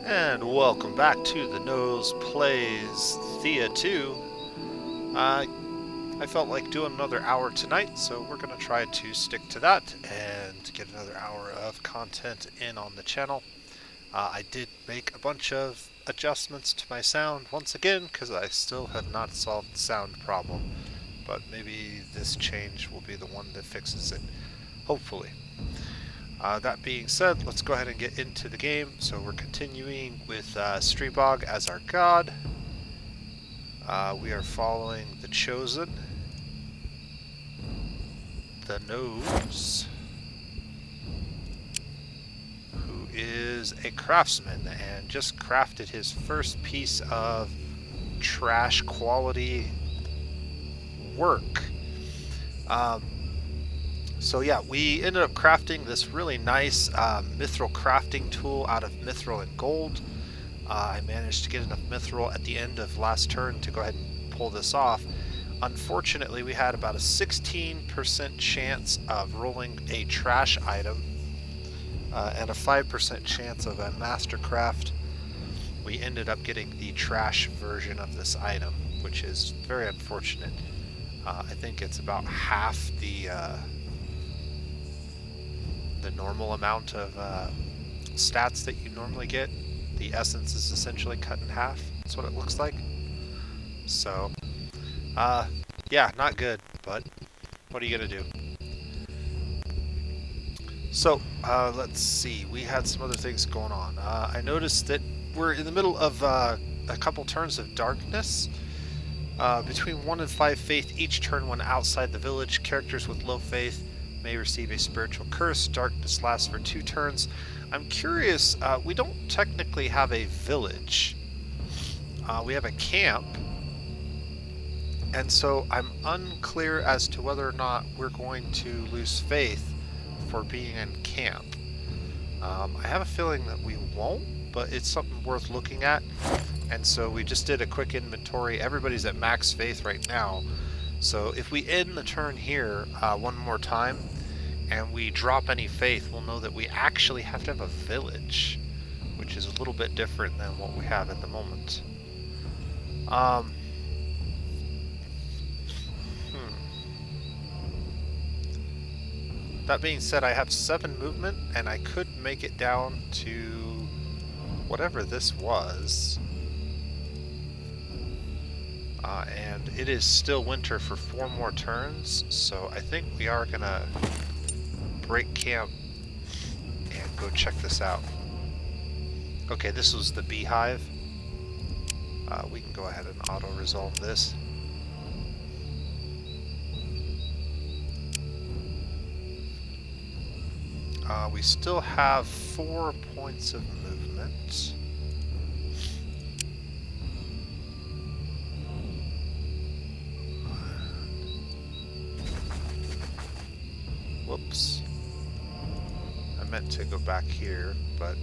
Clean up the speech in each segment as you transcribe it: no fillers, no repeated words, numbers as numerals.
And welcome back to the Nose Plays Thea 2. I felt like doing another hour tonight, so we're going to try to stick to that and get another hour of content in on the channel. I did make a bunch of adjustments to my sound once again, because I still have not solved the sound problem. But maybe this change will be the one that fixes it, hopefully. That being said, let's go ahead and get into the game. So we're continuing with Stribog as our god. We are following the Choosen, the Nose, who is a craftsman and just crafted his first piece of trash quality work. So yeah, we ended up crafting this really nice mithril crafting tool out of mithril and gold. I managed to get enough mithril at the end of last turn to go ahead and pull this off. Unfortunately, we had about a 16% chance of rolling a trash item and a 5% chance of a mastercraft. We ended up getting the trash version of this item, which is very unfortunate. I think it's about half the normal amount of stats that you normally get. The essence is essentially cut in half. That's what it looks like. So, yeah, not good, but what are you gonna do? So, let's see. We had some other things going on. I noticed that we're in the middle of a couple turns of darkness. Between 1 and 5 faith each turn when outside the village. Characters with low faith may receive a spiritual curse. Darkness lasts for 2 turns. I'm curious, we don't technically have a village. We have a camp. And so I'm unclear as to whether or not we're going to lose faith for being in camp. I have a feeling that we won't, but it's something worth looking at. And so we just did a quick inventory. Everybody's at max faith right now. So if we end the turn here one more time and we drop any faith, we'll know that we actually have to have a village, which is a little bit different than what we have at the moment. That being said, I have 7 movement, and I could make it down to whatever this was. And it is still winter for 4 more turns, so I think we are gonna break camp and go check this out. Okay, this was the beehive. We can go ahead and auto-resolve this. We still have 4 points of movement. Whoops. I meant to go back here, but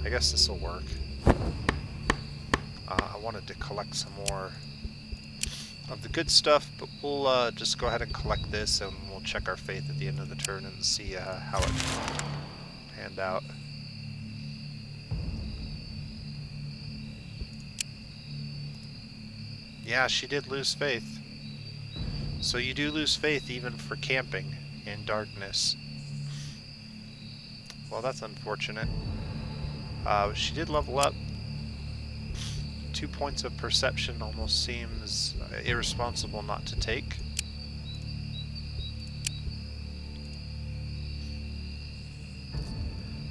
I guess this will work. I wanted to collect some more of the good stuff, but we'll just go ahead and collect this, and we'll check our faith at the end of the turn and see how it panned out. Yeah, she did lose faith. So you do lose faith even for camping in darkness. Well, that's unfortunate. She did level up. 2 points of perception almost seems irresponsible not to take.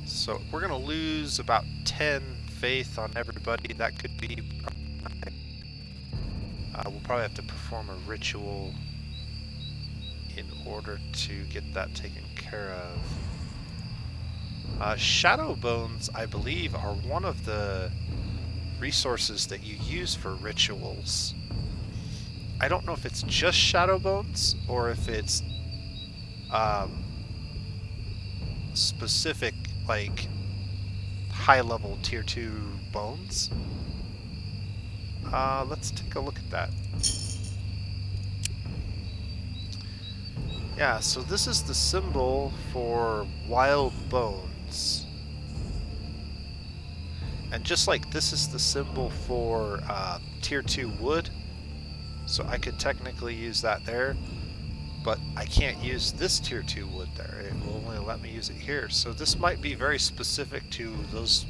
So we're going to lose about 10 faith on everybody. That could be... we'll probably have to perform a ritual in order to get that taken care of. Shadow Bones, I believe, are one of the resources that you use for rituals. I don't know if it's just Shadow Bones or if it's specific, like, high-level tier 2 bones. Let's take a look at that. Yeah, so this is the symbol for wild bones. And just like this is the symbol for tier 2 wood, so I could technically use that there, but I can't use this tier 2 wood there. It will only let me use it here. So this might be very specific to those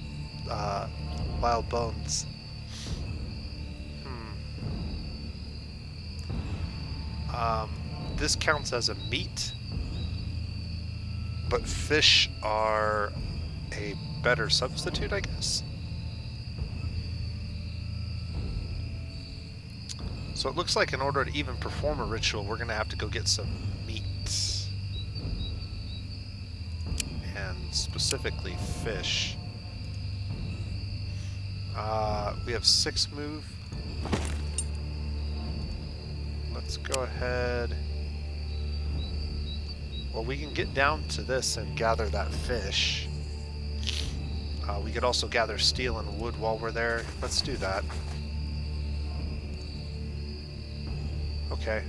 wild bones. This counts as a meat, but fish are a better substitute, I guess. So it looks like in order to even perform a ritual, we're going to have to go get some meat. And specifically fish. We have 6 move. Let's go ahead. Well, we can get down to this and gather that fish. We could also gather steel and wood while we're there. Let's do that. Okay.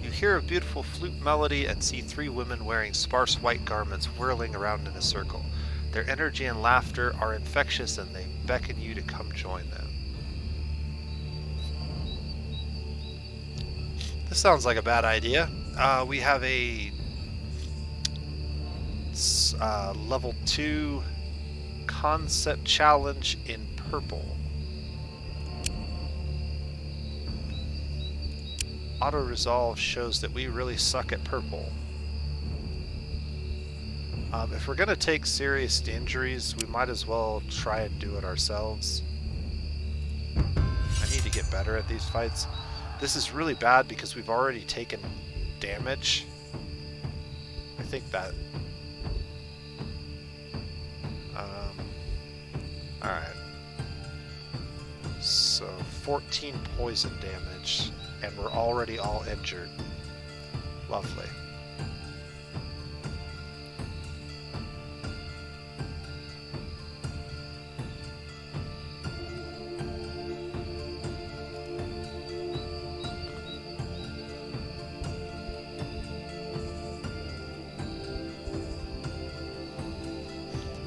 You hear a beautiful flute melody and see 3 women wearing sparse white garments whirling around in a circle. Their energy and laughter are infectious and they beckon you to come join them. This sounds like a bad idea. We have a level 2 concept challenge in purple. Auto resolve shows that we really suck at purple. If we're gonna take serious injuries, we might as well try and do it ourselves. I need to get better at these fights. This is really bad because we've already taken damage. I think that... Alright. So, 14 poison damage, and we're already all injured. Lovely.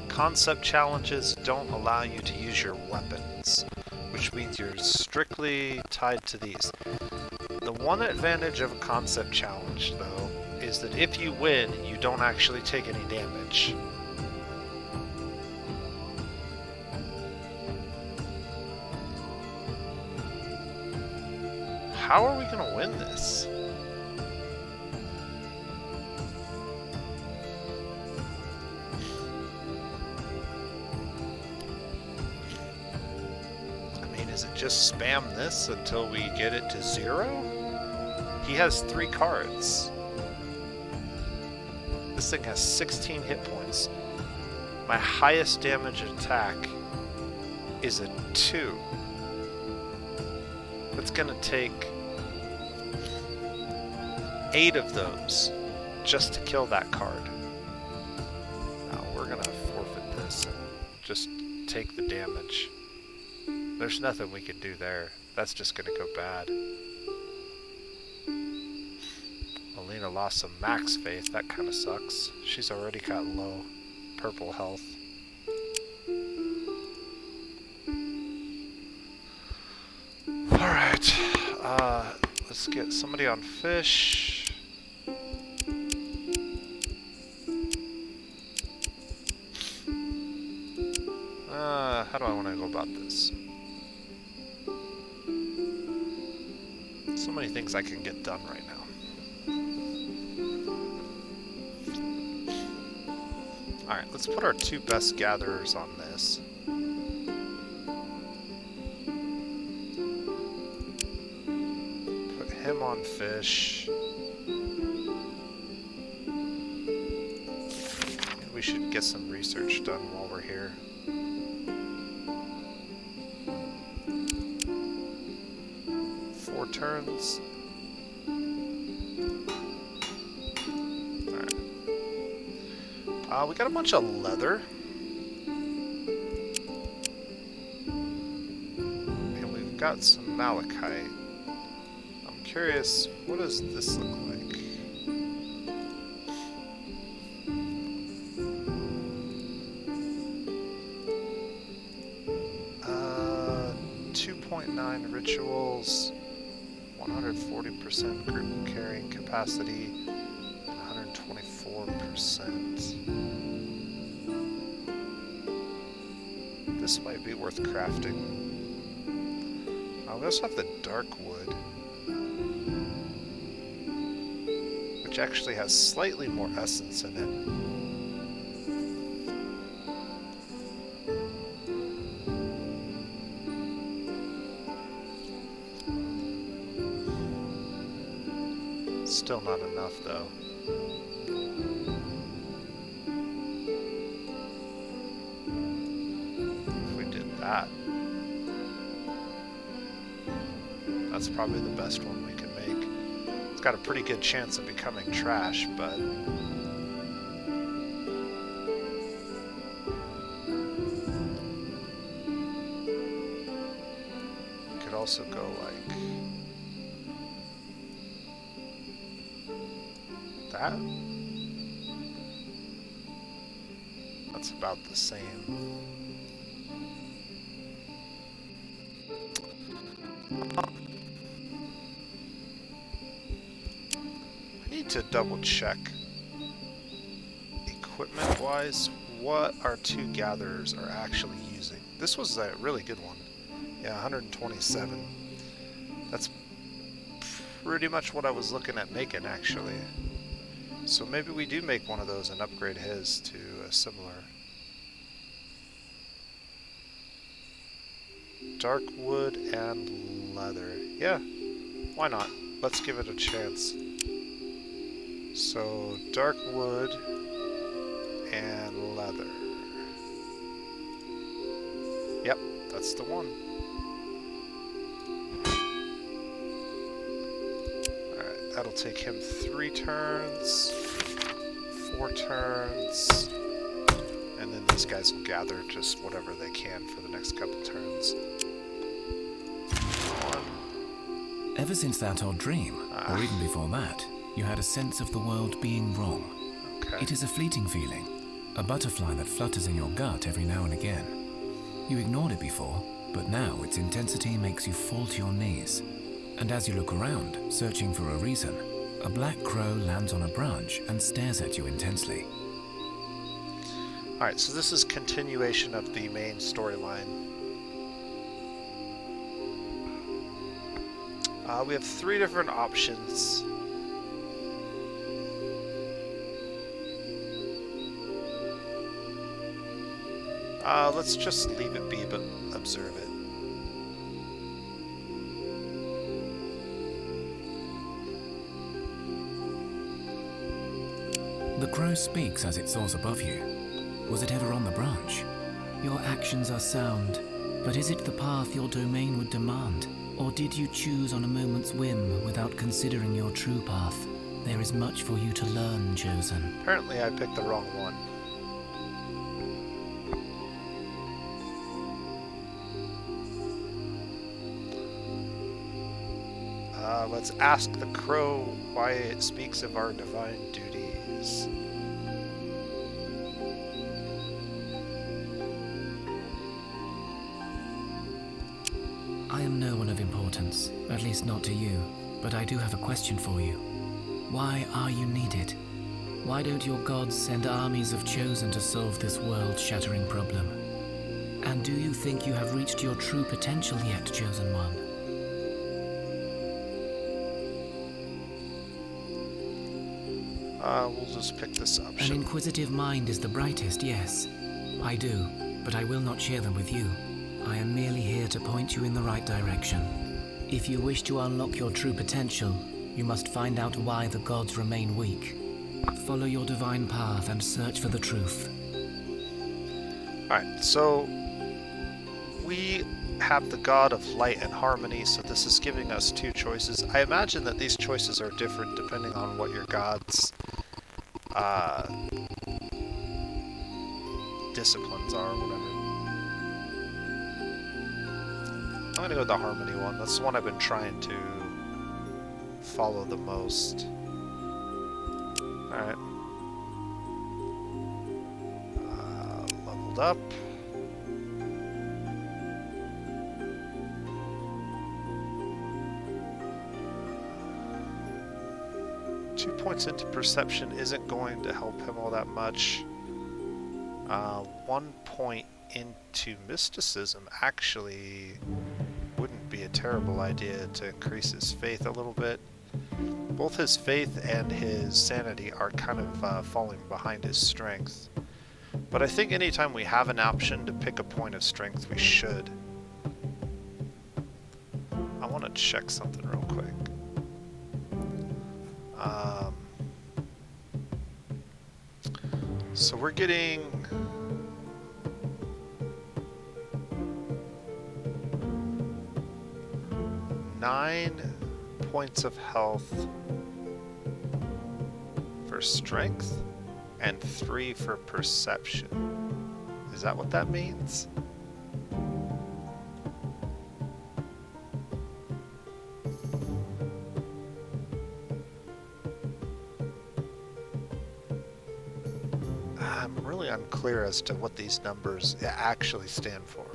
Concept challenges don't allow you to use your weapons, which means you're strictly tied to these. The one advantage of a concept challenge, though, is that if you win, you don't actually take any damage. How are we going to win this? Is it just spam this until we get it to 0? He has 3 cards. This thing has 16 hit points. My highest damage attack is a 2. That's gonna take 8 of those just to kill that card. Now we're gonna forfeit this and just take the damage. There's nothing we can do there. That's just gonna go bad. Alina lost some max faith. That kind of sucks. She's already got low purple health. Alright. Let's get somebody on fish. How do I want to go about this? So many things I can get done right now. Alright, let's put our 2 best gatherers on this. Put him on fish. And we should get some research done while we're here. Turns. Alright. We got a bunch of leather. And we've got some malachite. I'm curious, what does this look like? 2.9 rituals, 140% group carrying capacity, and 124%. This might be worth crafting. We also have the dark wood, which actually has slightly more essence in it. Still not enough, though. If we did that, that's probably the best one we can make. It's got a pretty good chance of becoming trash, but we could also go like that. That's about the same. I need to double check equipment wise what our two gatherers are actually using. This was a really good one. Yeah, 127. That's pretty much what I was looking at making, actually. So maybe we do make one of those and upgrade his to a similar. Dark wood and leather. Yeah, why not? Let's give it a chance. So, dark wood and leather. Yep, that's the one. Alright, that'll take him 3 turns, 4 turns, and then these guys will gather just whatever they can for the next couple turns. Ever since that odd dream, or even before that, you had a sense of the world being wrong. Okay. It is a fleeting feeling, a butterfly that flutters in your gut every now and again. You ignored it before, but now its intensity makes you fall to your knees. And as you look around, searching for a reason, a black crow lands on a branch and stares at you intensely. Alright, so this is continuation of the main storyline. We have 3 different options. Let's just leave it be, but observe it. The crow speaks as it soars above you. Was it ever on the branch? Your actions are sound, but is it the path your domain would demand? Or did you choose on a moment's whim without considering your true path? There is much for you to learn, Choosen. Apparently I picked the wrong one. Let's ask the crow why it speaks of our divine duties. I am no one of importance, at least not to you, but I do have a question for you. Why are you needed? Why don't your gods send armies of Choosen to solve this world-shattering problem? And do you think you have reached your true potential yet, Chosen One? We'll just pick this An option. inquisitive mind is the brightest, yes. I do, but I will not share them with you. I am merely here to point you in the right direction. If you wish to unlock your true potential, you must find out why the gods remain weak. Follow your divine path and search for the truth. Alright, so we have the god of light and harmony, so this is giving us 2 choices. I imagine that these choices are different depending on what your god's disciplines are or whatever. I'm gonna go with the harmony one. That's the one I've been trying to follow the most. Alright. Leveled up. points into perception isn't going to help him all that much. 1 point into mysticism actually wouldn't be a terrible idea to increase his faith a little bit. Both his faith and his sanity are kind of falling behind his strength. But I think anytime we have an option to pick a point of strength, we should. I want to check something real quick. So we're getting... nine points of health for strength and 3 for perception. Is that what that means? I'm really unclear as to what these numbers actually stand for.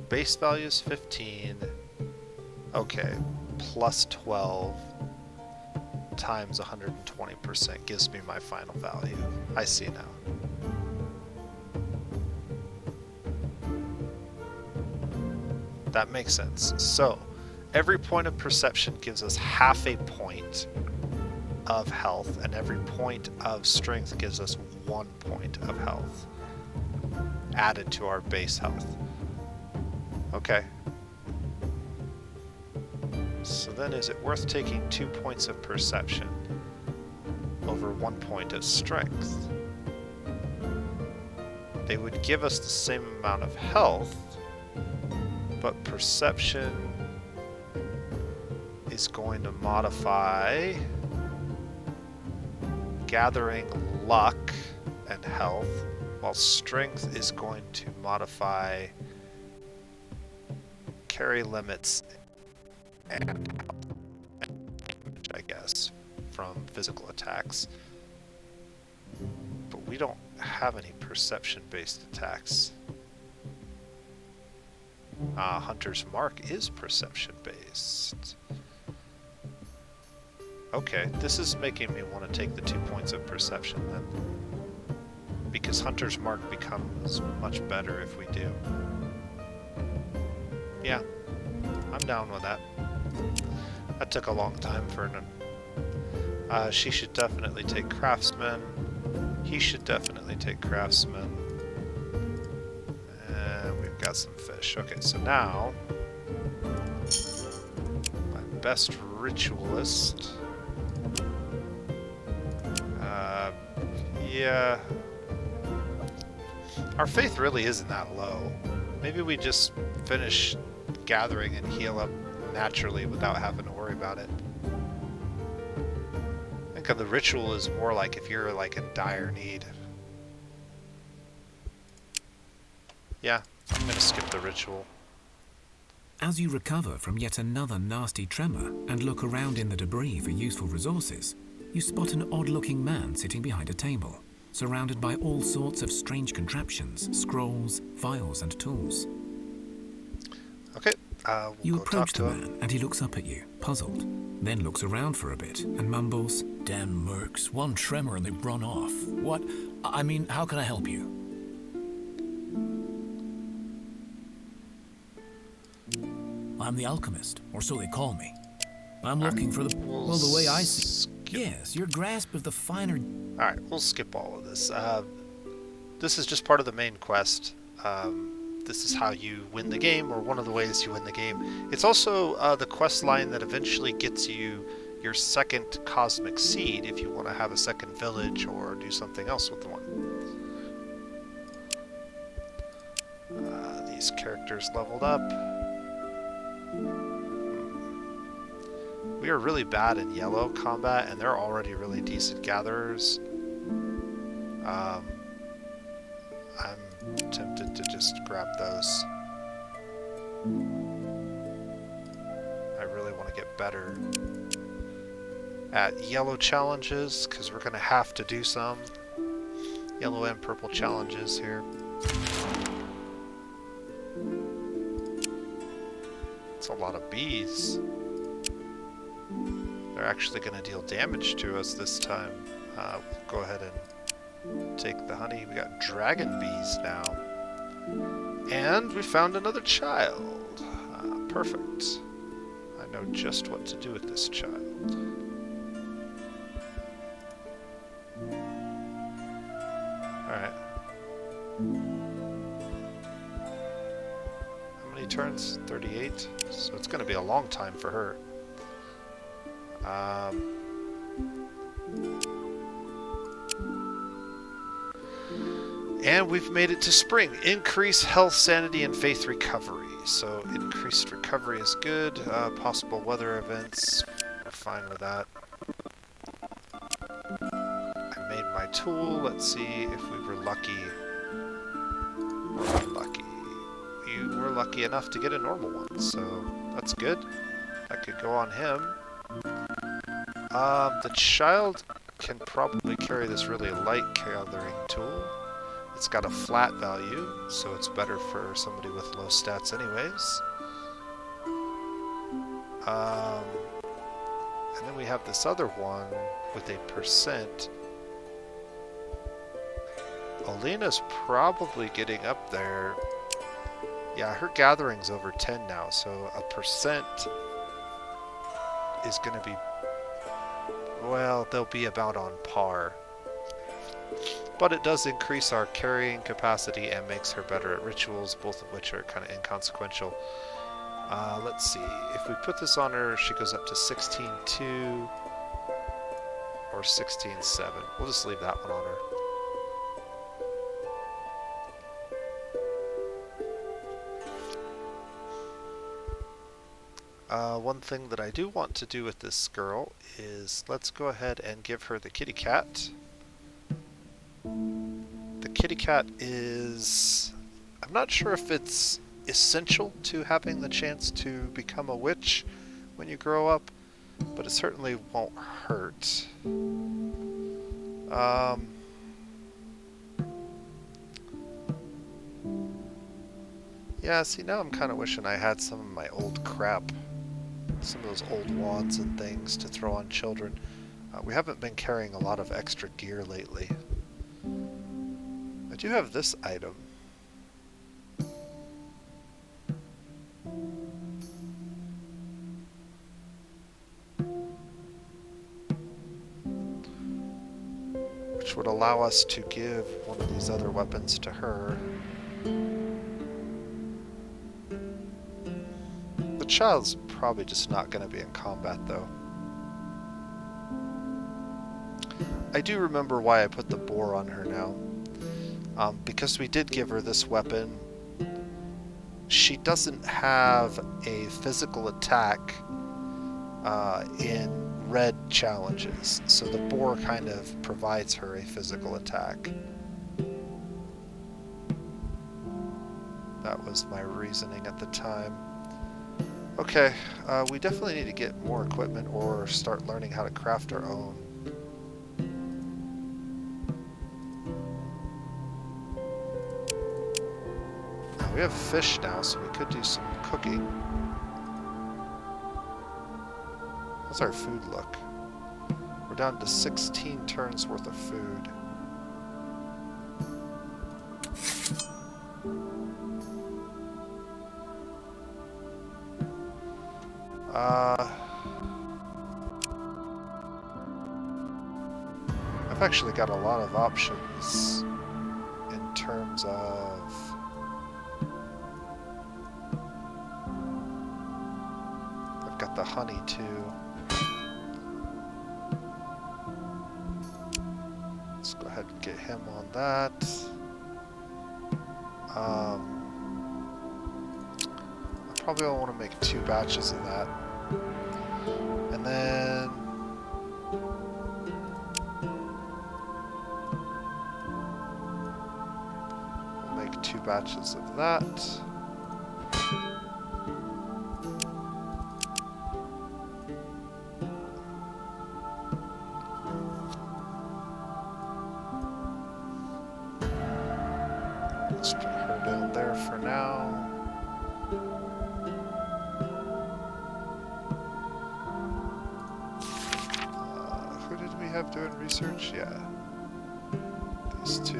Base value is 15. Okay, plus 12 times 120% gives me my final value. I see now. That makes sense. So, every point of perception gives us half a point of health, and every point of strength gives us 1 point of health added to our base health. Okay. So then is it worth taking 2 points of perception over 1 point of strength? They would give us the same amount of health, but perception is going to modify gathering luck and health, while strength is going to modify carry limits and damage, I guess, from physical attacks. But we don't have any perception-based attacks. Hunter's Mark is perception-based. Okay, this is making me want to take the 2 points of perception then. Because Hunter's Mark becomes much better if we do. Yeah, I'm down with that. That took a long time for an... she should definitely take Craftsman. He should definitely take Craftsman. And we've got some fish. Okay, so now... my best Ritualist... yeah... Our faith really isn't that low. Maybe we just finish gathering and heal up naturally without having to worry about it. I think of the ritual is more like if you're like in dire need. Yeah, I'm gonna skip the ritual. As you recover from yet another nasty tremor and look around in the debris for useful resources, you spot an odd-looking man sitting behind a table, surrounded by all sorts of strange contraptions, scrolls, files, and tools. Okay, we'll You go approach talk the to him. man, and he looks up at you, puzzled, then looks around for a bit and mumbles, Damn mercs, one tremor and they've run off. What? I mean, how can I help you? I'm the alchemist, or so they call me. I'm looking for the... Well, the way I see... Yes, your grasp of the finer... Alright, we'll skip all of this. This is just part of the main quest. This is how you win the game, or one of the ways you win the game. It's also the quest line that eventually gets you your second cosmic seed if you want to have a second village or do something else with the one. These characters leveled up. We are really bad in yellow combat, and they're already really decent gatherers. I'm tempted to just grab those. I really want to get better at yellow challenges, because we're going to have to do some yellow and purple challenges here. It's a lot of bees. they're actually going to deal damage to us this time. We'll go ahead and take the honey. We got dragon bees now. And we found another child. Perfect. I know just what to do with this child. Alright. How many turns? 38? So it's going to be a long time for her. And we've made it to spring. Increase health, sanity, and faith recovery. So increased recovery is good. Possible weather events, we're fine with that. I made my tool. Let's see if we were lucky or unlucky. We were lucky enough to get a normal one, so that's good. That could go on him. The child can probably carry this really light gathering tool. It's got a flat value, so it's better for somebody with low stats anyways. And then we have this other one with a percent. Alina's probably getting up there. Yeah, her gathering's over 10 now, so a percent is going to be, well, they'll be about on par. But it does increase our carrying capacity and makes her better at rituals, both of which are kind of inconsequential. Let's see. If we put this on her, she goes up to 16.2 or 16.7. We'll just leave that one on her. One thing that I do want to do with this girl is let's go ahead and give her the kitty cat. The kitty cat is... I'm not sure if it's essential to having the chance to become a witch when you grow up, but it certainly won't hurt. Yeah, see, now I'm kind of wishing I had some of my old crap. Some of those old wands and things to throw on children. We haven't been carrying a lot of extra gear lately. I do have this item. Which would allow us to give one of these other weapons to her. The child's probably just not going to be in combat, though. I do remember why I put the boar on her now. Because we did give her this weapon, she doesn't have a physical attack in red challenges, so the boar kind of provides her a physical attack. That was my reasoning at the time. Okay, we definitely need to get more equipment or start learning how to craft our own. We have fish now, so we could do some cooking. How's our food look? We're down to 16 turns worth of food. I've actually got a lot of options in terms of got the honey too. Let's go ahead and get him on that. I probably want to make 2 batches of that. And then we'll make 2 batches of that. Let's put her down there for now. have doing research? Yeah. These two.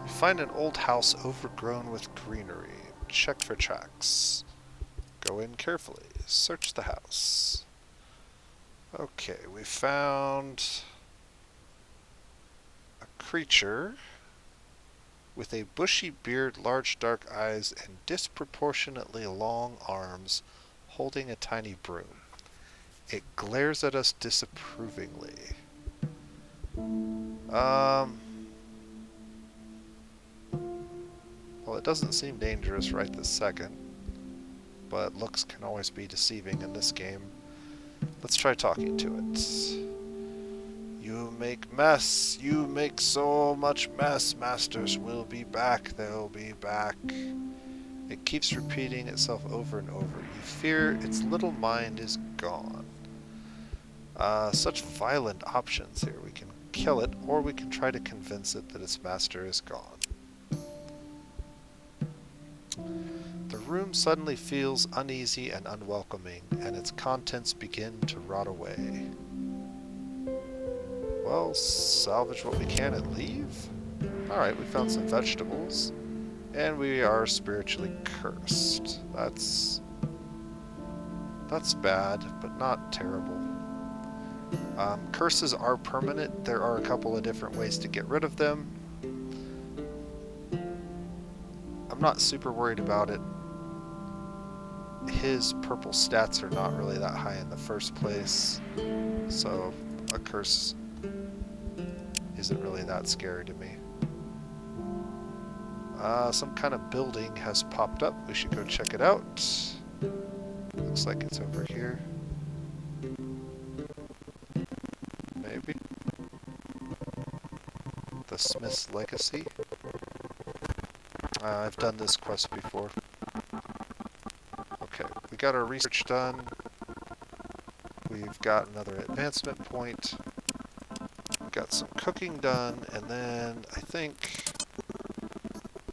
You find an old house overgrown with greenery. Check for tracks. Go in carefully. Search the house. Okay, we found a creature with a bushy beard, large dark eyes, and disproportionately long arms, holding a tiny broom. It glares at us disapprovingly. Well, it doesn't seem dangerous right this second, but looks can always be deceiving in this game. Let's try talking to it. You make mess. You make so much mess. Masters will be back. They'll be back. It keeps repeating itself over and over. You fear its little mind is gone. Such violent options here. We can kill it, or we can try to convince it that its master is gone. The room suddenly feels uneasy and unwelcoming, and its contents begin to rot away. Well, salvage what we can and leave? Alright, we found some vegetables, and we are spiritually cursed. That's bad, but not terrible. Curses are permanent. There are a couple of different ways to get rid of them. I'm not super worried about it. His purple stats are not really that high in the first place, so a curse isn't really that scary to me. Some kind of building has popped up. We should go check it out. Looks like it's over here. Maybe. The Smith's Legacy. I've done this quest before. Okay, we got our research done. We've got another advancement point. We've got some cooking done, and then I think,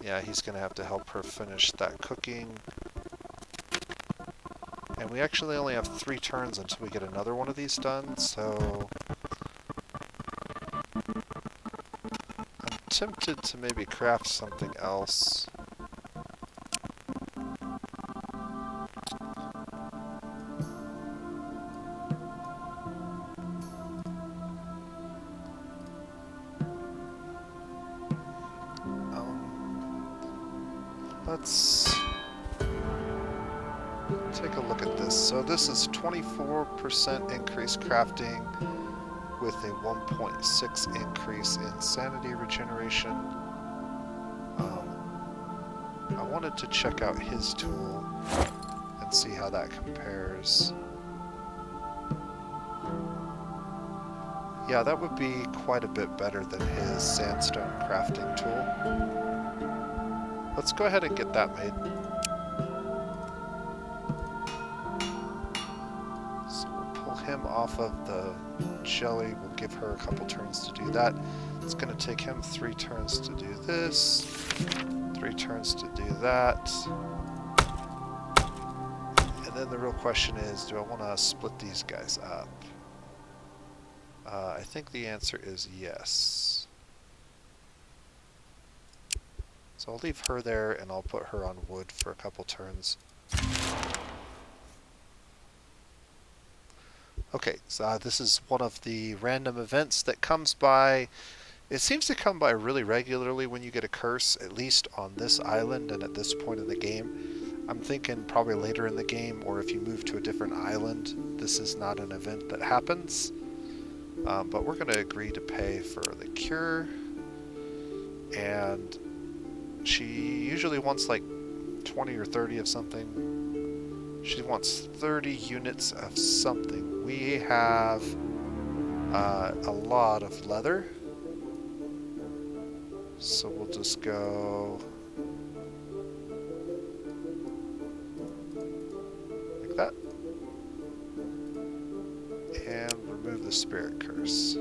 yeah, he's gonna have to help her finish that cooking. And we actually only have 3 turns until we get another one of these done, so I'm tempted to maybe craft something else. Let's take a look at this. So this is 24% increase crafting with a 1.6 increase in sanity regeneration. I wanted to check out his tool and see how that compares. Yeah, that would be quite a bit better than his sandstone crafting tool. Let's go ahead and get that made. So we'll pull him off of the jelly. We'll give her a couple turns to do that. It's going to take him 3 turns to do this, 3 turns to do that. And then the real question is, do I want to split these guys up? I think the answer is yes. So I'll leave her there, and I'll put her on wood for a couple turns. Okay, so this is one of the random events that comes by. It seems to come by really regularly when you get a curse, at least on this island and at this point in the game. I'm thinking probably later in the game, or if you move to a different island, this is not an event that happens. But we're going to agree to pay for the cure, and she usually wants like 20 or 30 of something. She wants 30 units of something. We have a lot of leather, so we'll just go like that. And remove the spirit curse.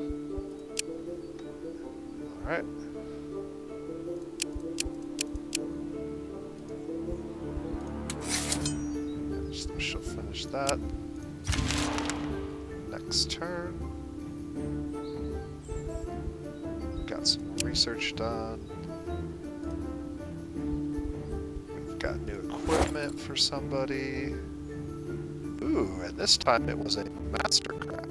Alright. finish that. Next turn. Got some research done. We've got new equipment for somebody. Ooh, and this time it was a mastercraft.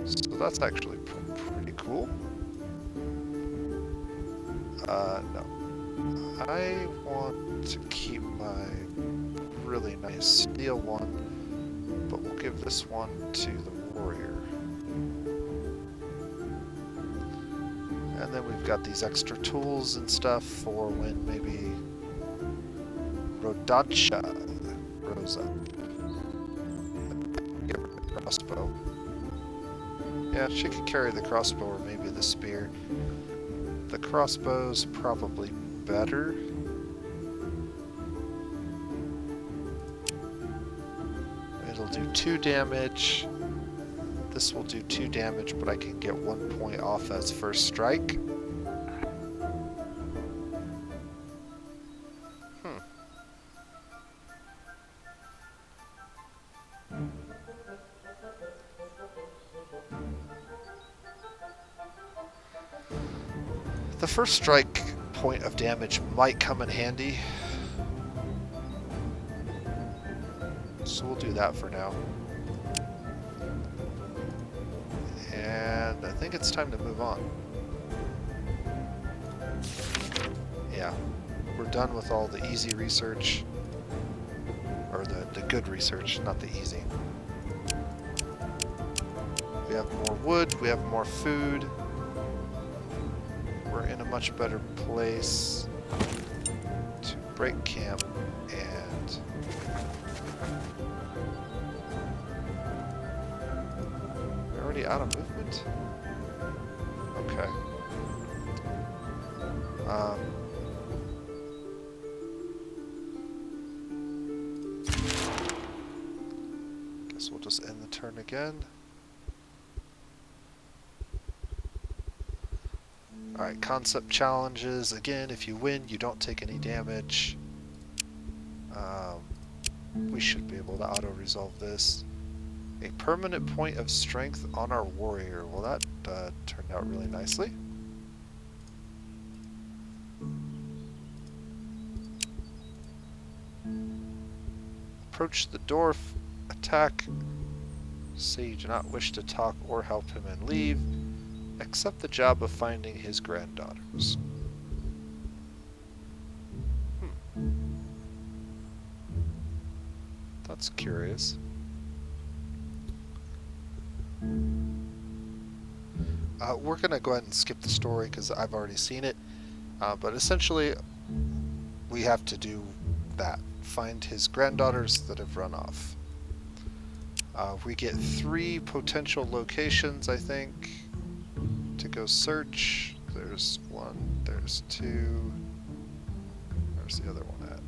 So that's actually pretty cool. No. I want to keep my really nice steel one, but we'll give this one to the warrior. And then we've got these extra tools and stuff for when maybe Rodacha grows up. Give her a crossbow. Yeah, she could carry the crossbow or maybe the spear. The crossbow's probably better. It'll do 2 damage. This will do 2 damage, but I can get 1 point off as first strike. The first strike point of damage might come in handy. So we'll do that for now. And I think it's time to move on. Yeah, we're done with all the easy research. Or the good research, not the easy. We have more wood, we have more food. We're in a much better place to break camp and we're already out of movement? Okay. Guess we'll just end the turn again. Alright, concept challenges. Again, if you win, you don't take any damage. We should be able to auto-resolve this. A permanent point of strength on our warrior. Well, that turned out really nicely. Approach the dwarf. Attack. Say you do not wish to talk or help him and leave. Accept the job of finding his granddaughters. That's curious. We're going to go ahead and skip the story because I've already seen it. But essentially, we have to do that. Find his granddaughters that have run off. We get 3 potential locations, I think, to go search. There's 1, there's 2. Where's the other one at?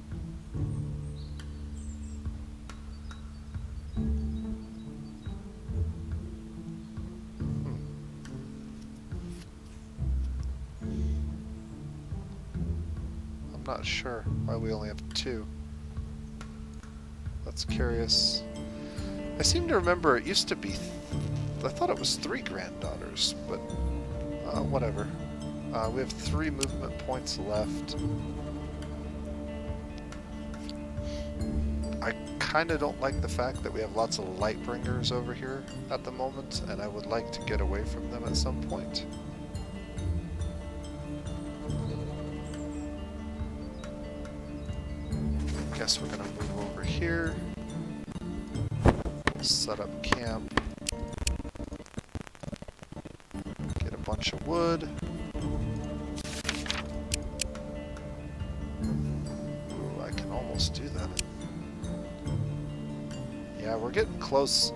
I'm not sure why we only have 2. That's curious. I seem to remember it used to be, I thought it was 3 granddaughters, but whatever. We have 3 movement points left. I kind of don't like the fact that we have lots of light bringers over here at the moment, and I would like to get away from them at some point. Guess we're gonna move over here. Set up camp. Get a bunch of wood. Ooh, I can almost do that. Yeah, we're getting close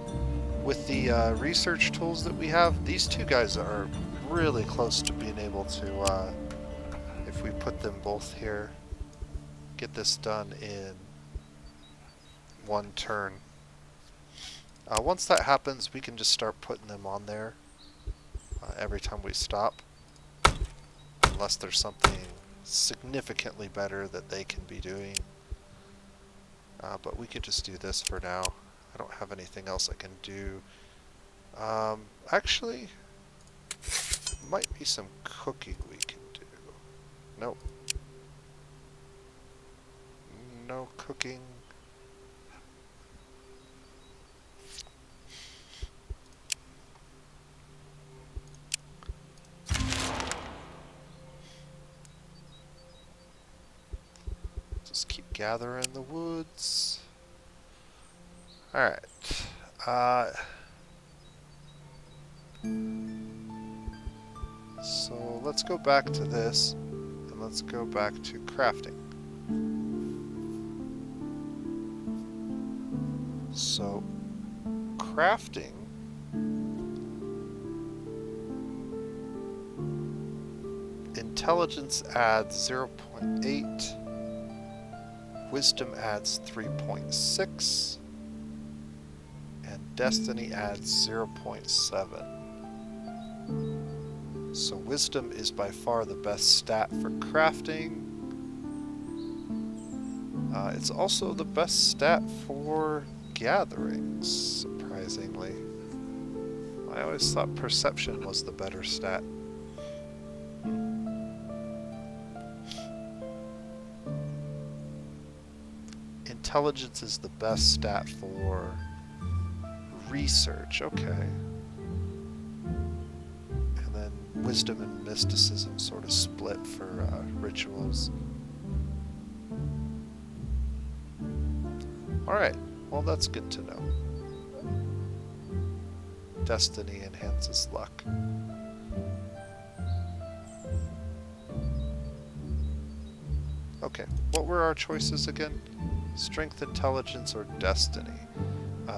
with the research tools that we have. These 2 guys are really close to being able to, if we put them both here, get this done in 1 turn. Once that happens, we can just start putting them on there every time we stop, unless there's something significantly better that they can be doing. But we could just do this for now. I don't have anything else I can do. Actually, might be some cooking we can do. Nope. No cooking. Just keep gathering the woods. Alright. So let's go back to this, and let's go back to crafting. So, crafting intelligence adds 0.8, wisdom adds 3.6, and destiny adds 0.7. So wisdom is by far the best stat for crafting. It's also the best stat for gatherings, surprisingly. I always thought perception was the better stat. Intelligence is the best stat for research, okay. And then wisdom and mysticism sort of split for rituals. Alright, well that's good to know. Destiny enhances luck. Okay, what were our choices again? Strength, intelligence, or destiny?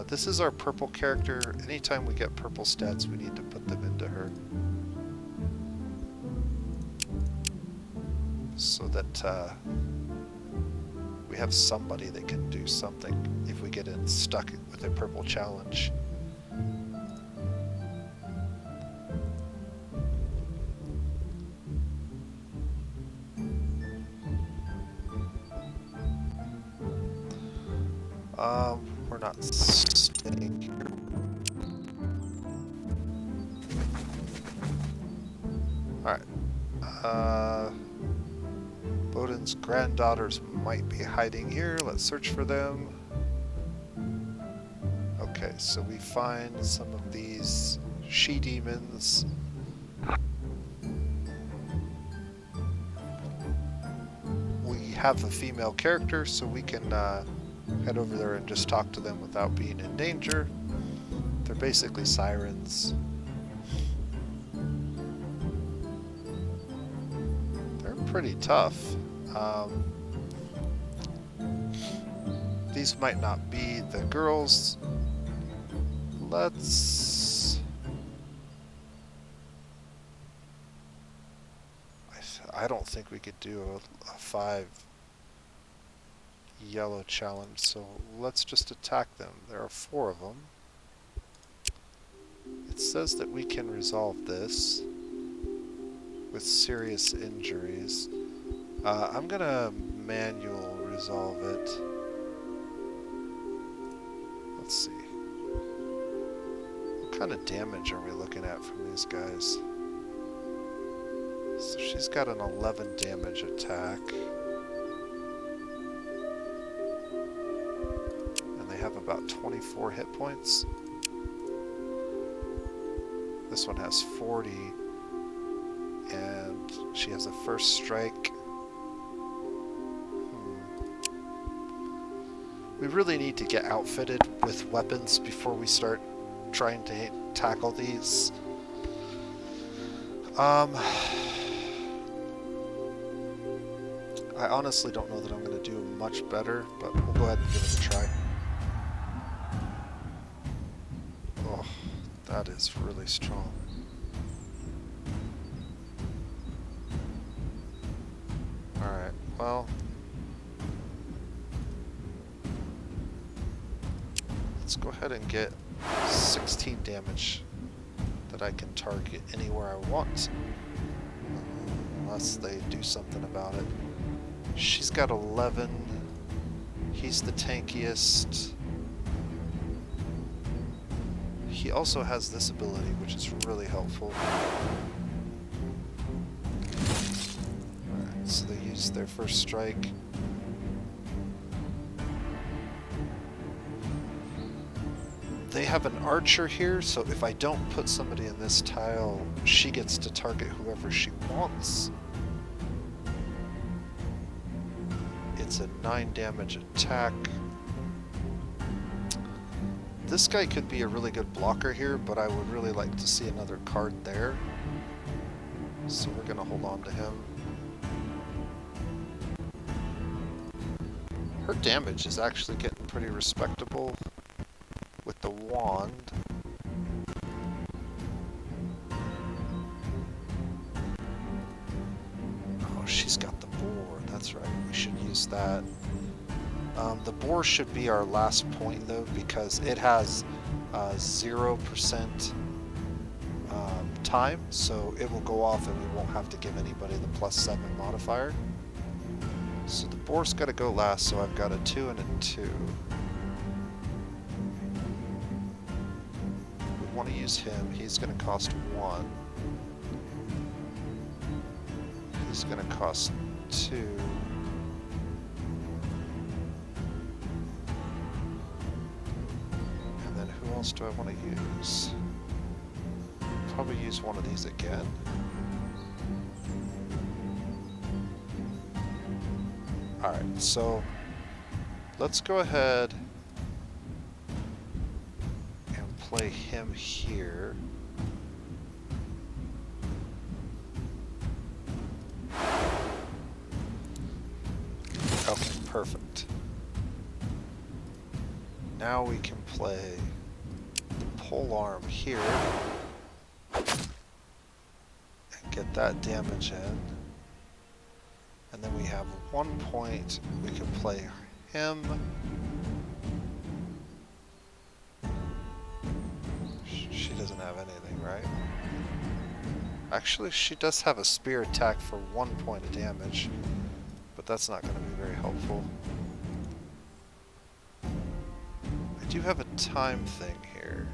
This is our purple character. Anytime we get purple stats, we need to put them into her. So that we have somebody that can do something if we get stuck with a purple challenge. We're not staying here. Alright. Bowden's granddaughters might be hiding here. Let's search for them. Okay, so we find some of these she-demons. We have a female character, so we can head over there and just talk to them without being in danger. They're basically sirens. They're pretty tough. These might not be the girls. I don't think we could do a 5 yellow challenge, so let's just attack them. There are 4 of them. It says that we can resolve this with serious injuries. I'm gonna manual resolve it. Let's see. What kind of damage are we looking at from these guys? So she's got an 11 damage attack. And they have about 24 hit points. This one has 40. And she has a first strike. We really need to get outfitted with weapons before we start trying to tackle these. I honestly don't know that I'm going to do much better, but we'll go ahead and give it a try. Oh, that is really strong. Alright, well... let's go ahead and get 16 damage that I can target anywhere I want. Unless they do something about it. She's got 11 He's the tankiest. He also has this ability, which is really helpful. Alright, so they use their first strike. They have an archer here, so if I don't put somebody in this tile, she gets to target whoever she wants. It's a 9 damage attack. This guy could be a really good blocker here, but I would really like to see another card there. So we're going to hold on to him. Her damage is actually getting pretty respectable with the wand. Oh, she's got the boar. That's right. We should use that. The boar should be our last point, though, because it has 0% time, so it will go off and we won't have to give anybody the +7 modifier. So the boar's got to go last, so I've got a 2 and a 2. We want to use him. He's going to cost 1. He's going to cost 2. And then who else do I want to use? Probably use one of these again. Alright, so let's go ahead and play him here. Okay, perfect. Now we can play the polearm here and get that damage in. And then we have 1 point. We can play him. She doesn't have anything, right? Actually, she does have a spear attack for 1 point of damage, but that's not going to be very helpful. I do have a time thing here.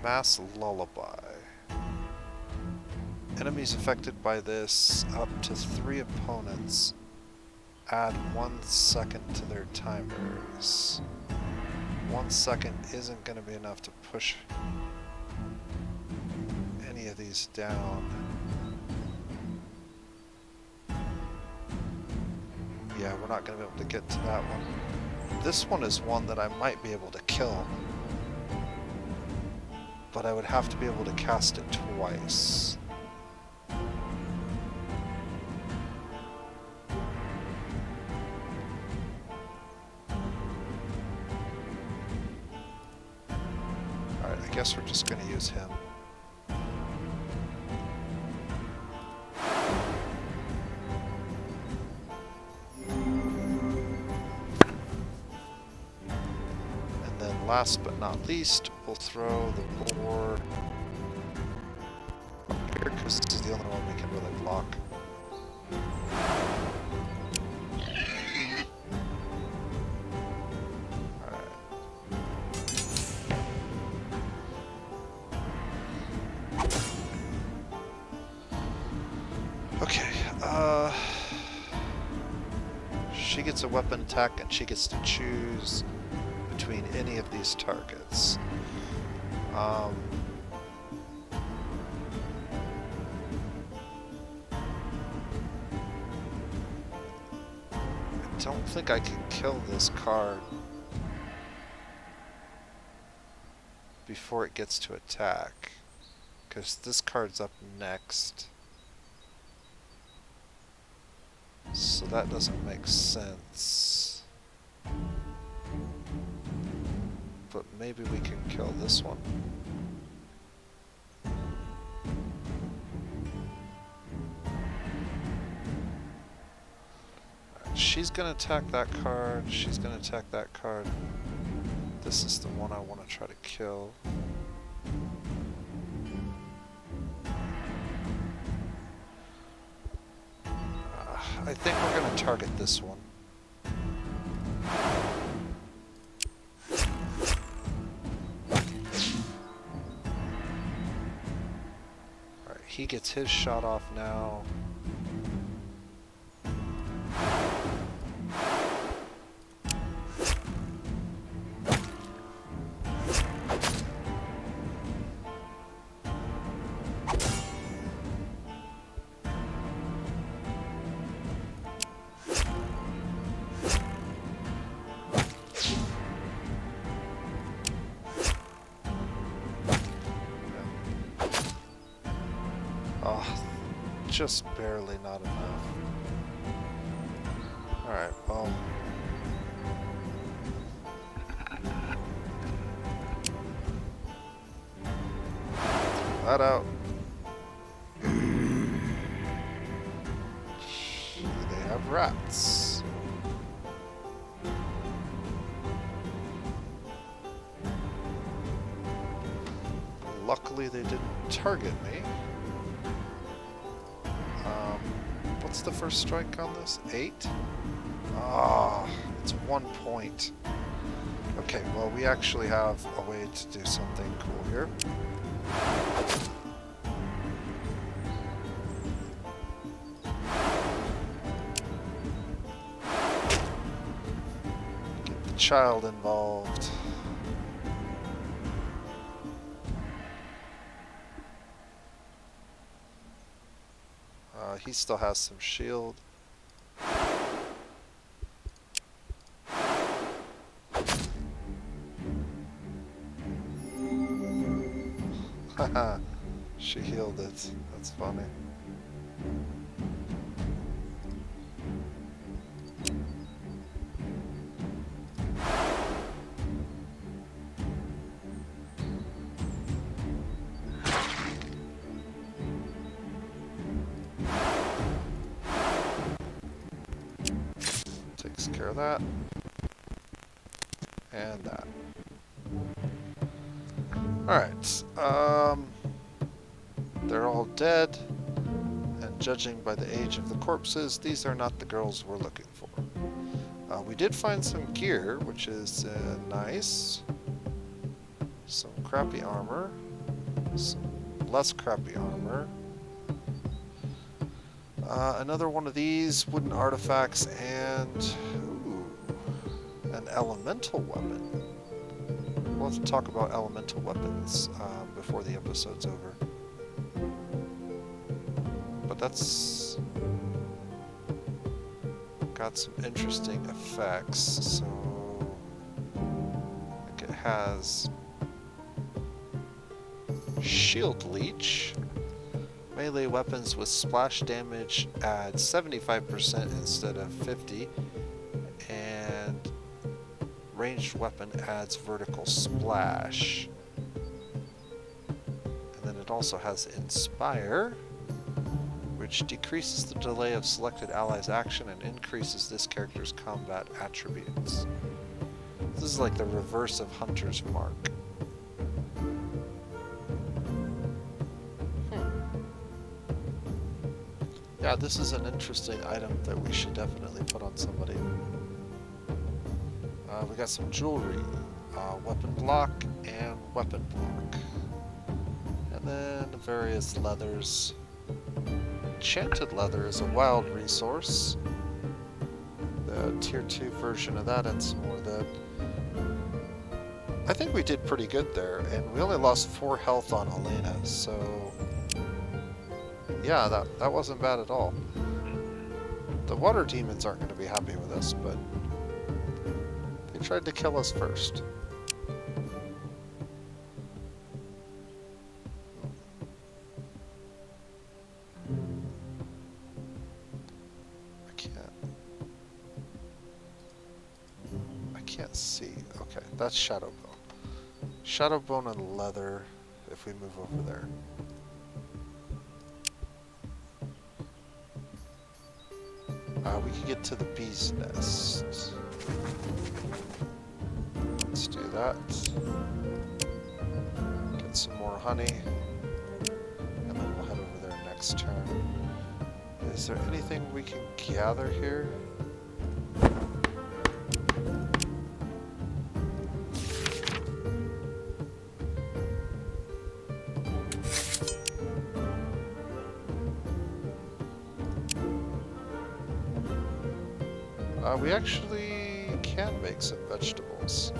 Mass Lullaby. Enemies affected by this, up to 3 opponents, add 1 second to their timers. 1 second isn't going to be enough to push any of these down. Yeah, we're not going to be able to get to that one. This one is one that I might be able to kill, but I would have to be able to cast it twice. Alright, I guess we're just going to use him. Last but not least, we'll throw the boar here because this is the only one we can really block. Alright. Okay, she gets a weapon attack and she gets to choose between any of these targets. I don't think I can kill this card before it gets to attack, because this card's up next. So that doesn't make sense. But maybe we can kill this one. Right, she's gonna attack that card, she's gonna attack that card. This is the one I want to try to kill. I think we're gonna target this one. gets his shot off now. Oh, just barely not enough. Alright, well. That out. They have rats. Luckily they didn't target me. What's the first strike on this? 8? Ah, it's 1 point. Okay, well we actually have a way to do something cool here. Get the child involved. He still has some shield. Haha, she healed it. That's funny. Takes care of that. And that. Alright, they're all dead, and judging by the age of the corpses, these are not the girls we're looking for. We did find some gear, which is nice. Some crappy armor, some less crappy armor. Another one of these wooden artifacts, and ooh, an elemental weapon. We'll have to talk about elemental weapons before the episode's over. But that's got some interesting effects. So I think it has shield leech. Melee weapons with splash damage add 75% instead of 50, and ranged weapon adds vertical splash. And then it also has Inspire, which decreases the delay of selected allies' action and increases this character's combat attributes. This is like the reverse of Hunter's Mark. Yeah, this is an interesting item that we should definitely put on somebody. We got some jewelry, weapon block, and weapon block. And then various leathers. Enchanted leather is a wild resource. The tier 2 version of that and some more of that. I think we did pretty good there, and we only lost 4 health on Elena, so yeah, that wasn't bad at all. The water demons aren't going to be happy with us, but they tried to kill us first. I can't see. Okay, that's Shadowbone. Shadowbone and leather if we move over there. We can get to the bee's nest. Let's do that. Get some more honey. And then we'll head over there next turn. Is there anything we can gather here? We actually can make some vegetables.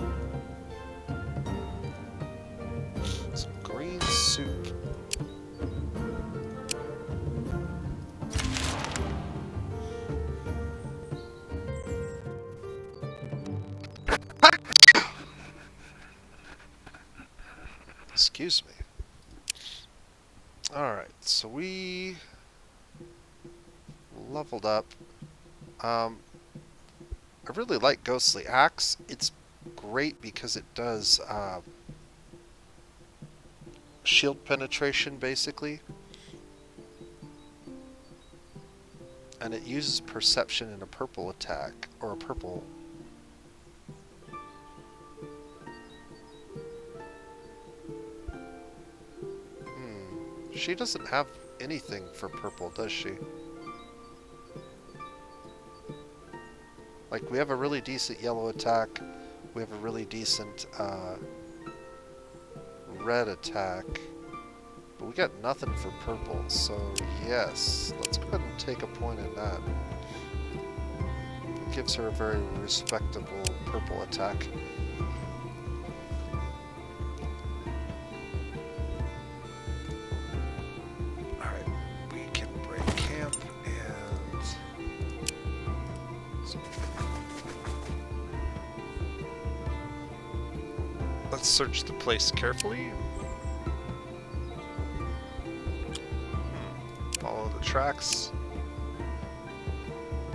Some green soup. Excuse me. Alright, so we leveled up. I really like Ghostly Axe. It's great because it does shield penetration, basically. And it uses perception in a purple attack, or a purple... She doesn't have anything for purple, does she? Like, we have a really decent yellow attack. We have a really decent red attack. But we got nothing for purple, so yes. Let's go ahead and take a point in that. It gives her a very respectable purple attack. Let's search the place carefully. Follow the tracks.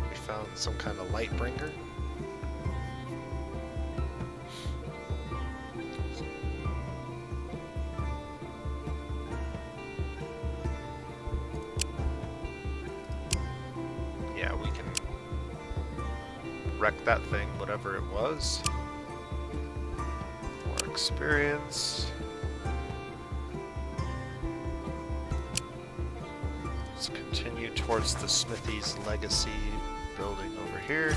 We found some kind of light bringer. Yeah, we can wreck that thing, whatever it was. Experience. Let's continue towards the Smithy's Legacy building over here.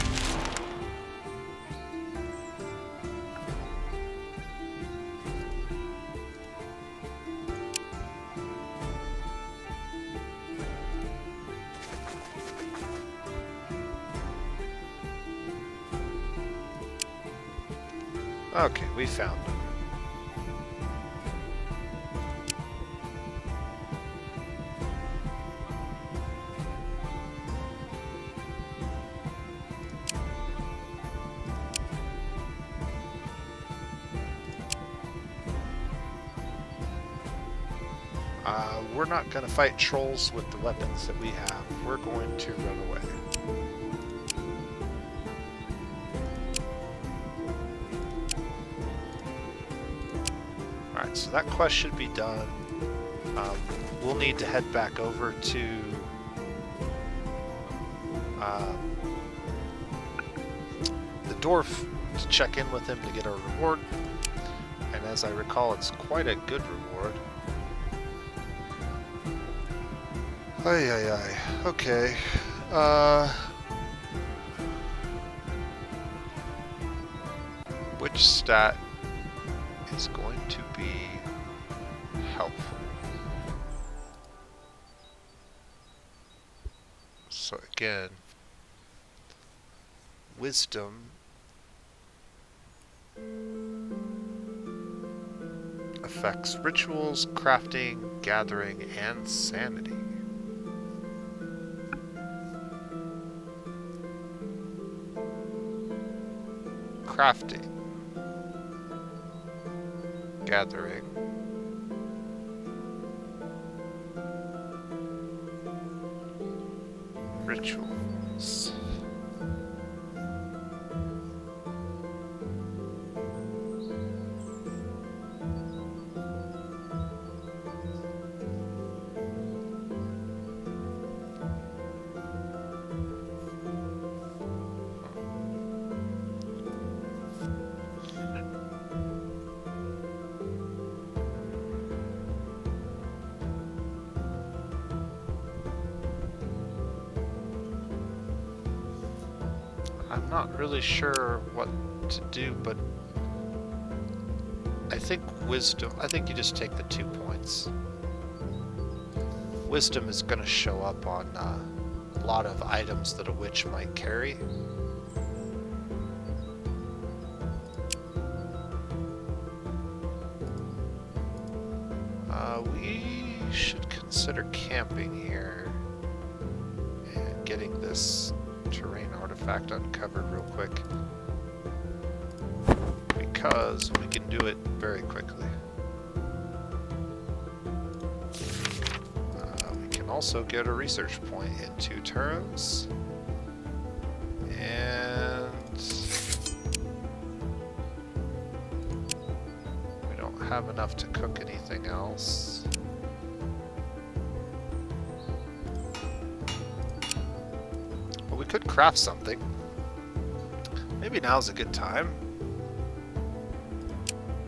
Okay, we found him. We're not going to fight trolls with the weapons that we have. We're going to run away. Alright, so that quest should be done. We'll need to head back over to the dwarf to check in with him to get our reward. And as I recall, it's quite a good reward. Ay, ay, ay. Okay. Which stat is going to be helpful? So again, wisdom affects rituals, crafting, gathering, and sanity. Crafting, gathering, rituals. I'm not really sure what to do, but I think wisdom, I think you just take the 2 points. Wisdom is going to show up on a lot of items that a witch might carry. we should consider camping here and getting this terrain artifact uncovered real quick, because we can do it very quickly. We can also get a research point in 2 turns, and we don't have enough to cook anything else. But we could craft something. Maybe now's a good time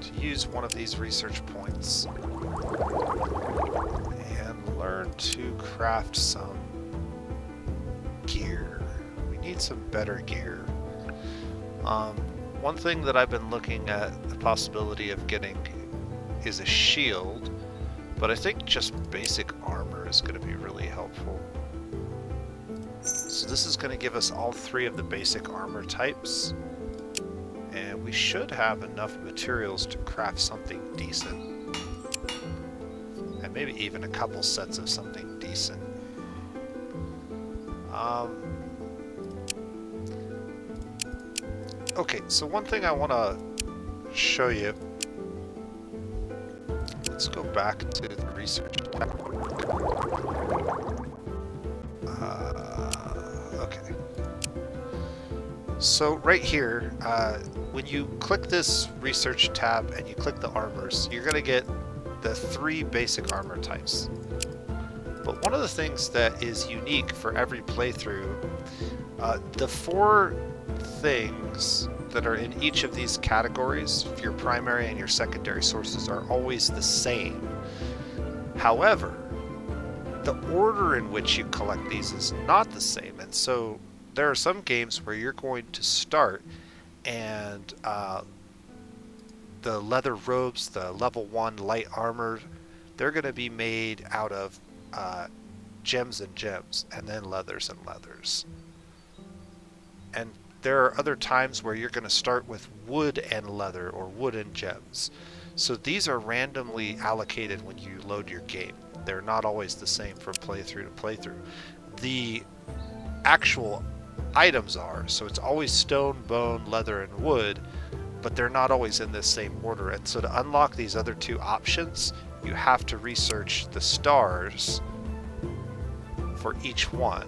to use one of these research points and learn to craft some gear. We need some better gear. One thing that I've been looking at the possibility of getting is a shield, but I think just basic armor is going to be really helpful. So this is going to give us all 3 of the basic armor types, and we should have enough materials to craft something decent, and maybe even a couple sets of something decent. Okay, so one thing I want to show you, let's go back to the research tab. Okay. So right here, when you click this research tab and you click the armors, you're going to get the 3 basic armor types. But one of the things that is unique for every playthrough, the 4 things that are in each of these categories, your primary and your secondary sources, are always the same. However, the order in which you collect these is not the same, and so there are some games where you're going to start and the leather robes, the level 1 light armor, they're going to be made out of gems and gems, and then leathers and leathers. And there are other times where you're going to start with wood and leather, or wood and gems. So these are randomly allocated when you load your game. They're not always the same from playthrough to playthrough. The actual items are, so it's always stone, bone, leather, and wood, but they're not always in this same order. And so to unlock these other 2 options, you have to research the stars for each one.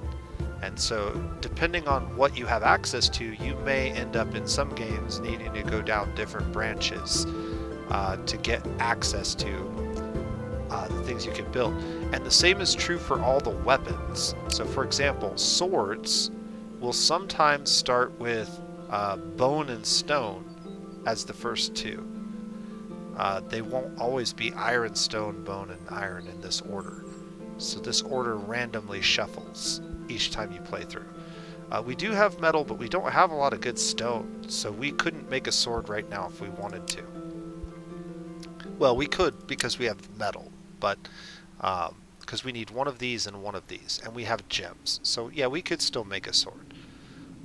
And so depending on what you have access to, you may end up in some games needing to go down different branches to get access to the things you can build. And the same is true for all the weapons. So for example, swords will sometimes start with bone and stone as the first 2. They won't always be iron, stone, bone, and iron in this order. So this order randomly shuffles each time you play through. We do have metal, but we don't have a lot of good stone, so we couldn't make a sword right now if we wanted to. Well, we could because we have metal, but because we need one of these and one of these, and we have gems. So yeah, we could still make a sword.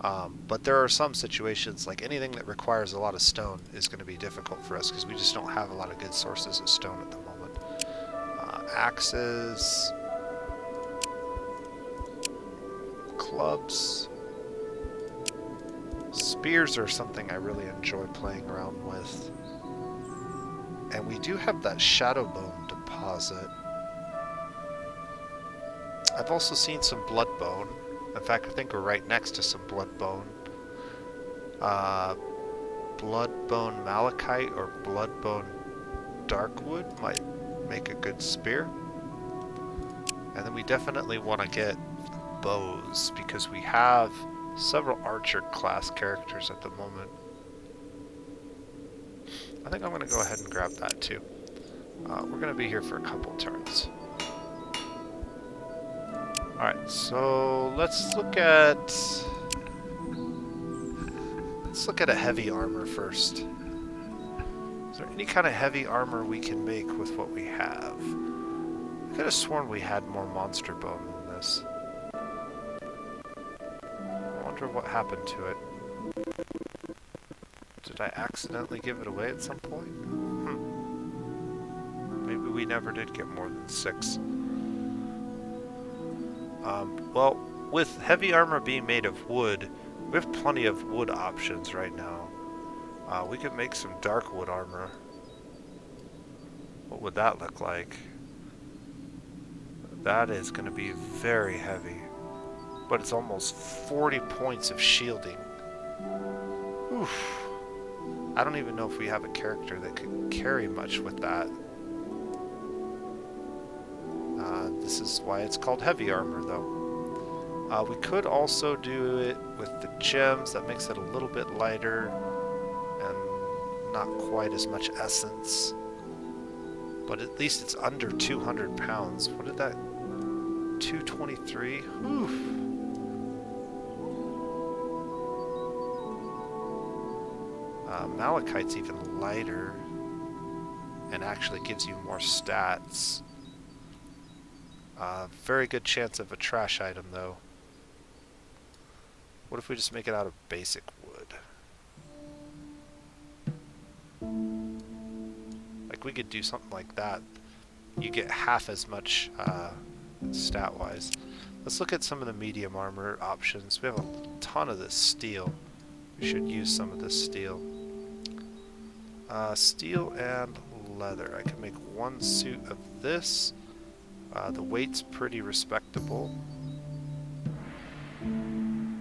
But there are some situations, like anything that requires a lot of stone is going to be difficult for us because we just don't have a lot of good sources of stone at the moment. Axes, clubs, spears are something I really enjoy playing around with. And we do have that shadow bone deposit. I've also seen some blood bone. In fact, I think we're right next to some blood bone. Blood bone malachite or blood bone darkwood might make a good spear. And then we definitely want to get bows because we have several archer class characters at the moment. I think I'm going to go ahead and grab that too. We're going to be here for a couple turns. Alright, so let's look at a heavy armor first. Is there any kind of heavy armor we can make with what we have? I could have sworn we had more monster bone than this. I wonder what happened to it. Did I accidentally give it away at some point? Maybe we never did get more than 6. Well, with heavy armor being made of wood, we have plenty of wood options right now. We could make some dark wood armor. What would that look like? That is going to be very heavy. But it's almost 40 points of shielding. Oof. I don't even know if we have a character that could carry much with that. This is why it's called heavy armor, though. We could also do it with the gems. That makes it a little bit lighter and not quite as much essence. But at least it's under 200 pounds. What did that... 223? Oof. Malachite's even lighter and actually gives you more stats. Very good chance of a trash item, though. What if we just make it out of basic wood? Like, we could do something like that. You get half as much stat-wise. Let's look at some of the medium armor options. We have a ton of this steel. We should use some of this steel. Steel and leather. I can make 1 suit of this. The weight's pretty respectable. And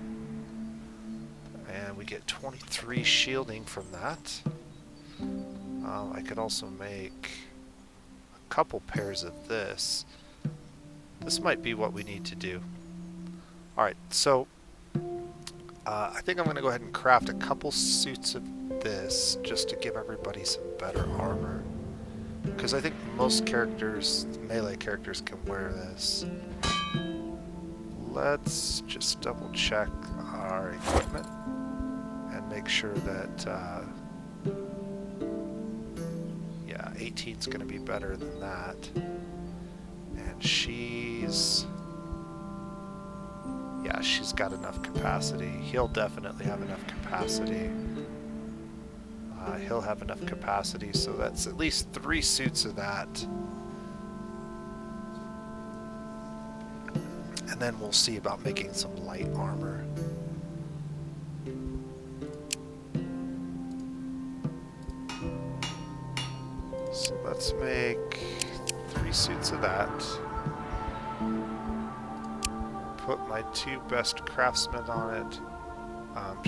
we get 23 shielding from that. I could also make a couple pairs of this. This might be what we need to do. Alright, so I think I'm going to go ahead and craft a couple suits of this just to give everybody some better armor. Because I think most characters, melee characters, can wear this. Let's just double check our equipment and make sure that, yeah, 18's going to be better than that. And she's... yeah, she's got enough capacity. He'll definitely have enough capacity. He'll have enough capacity, so that's at least 3 suits of that. And then we'll see about making some light armor. So let's make 3 suits of that. Put my 2 best craftsmen on it.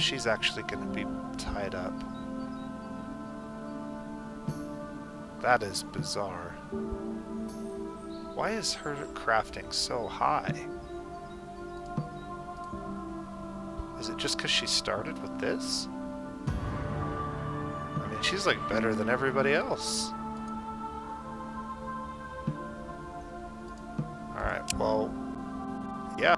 She's actually going to be tied up. That is bizarre. Why is her crafting so high? Is it just because she started with this? I mean, she's like better than everybody else. Alright, well, yeah.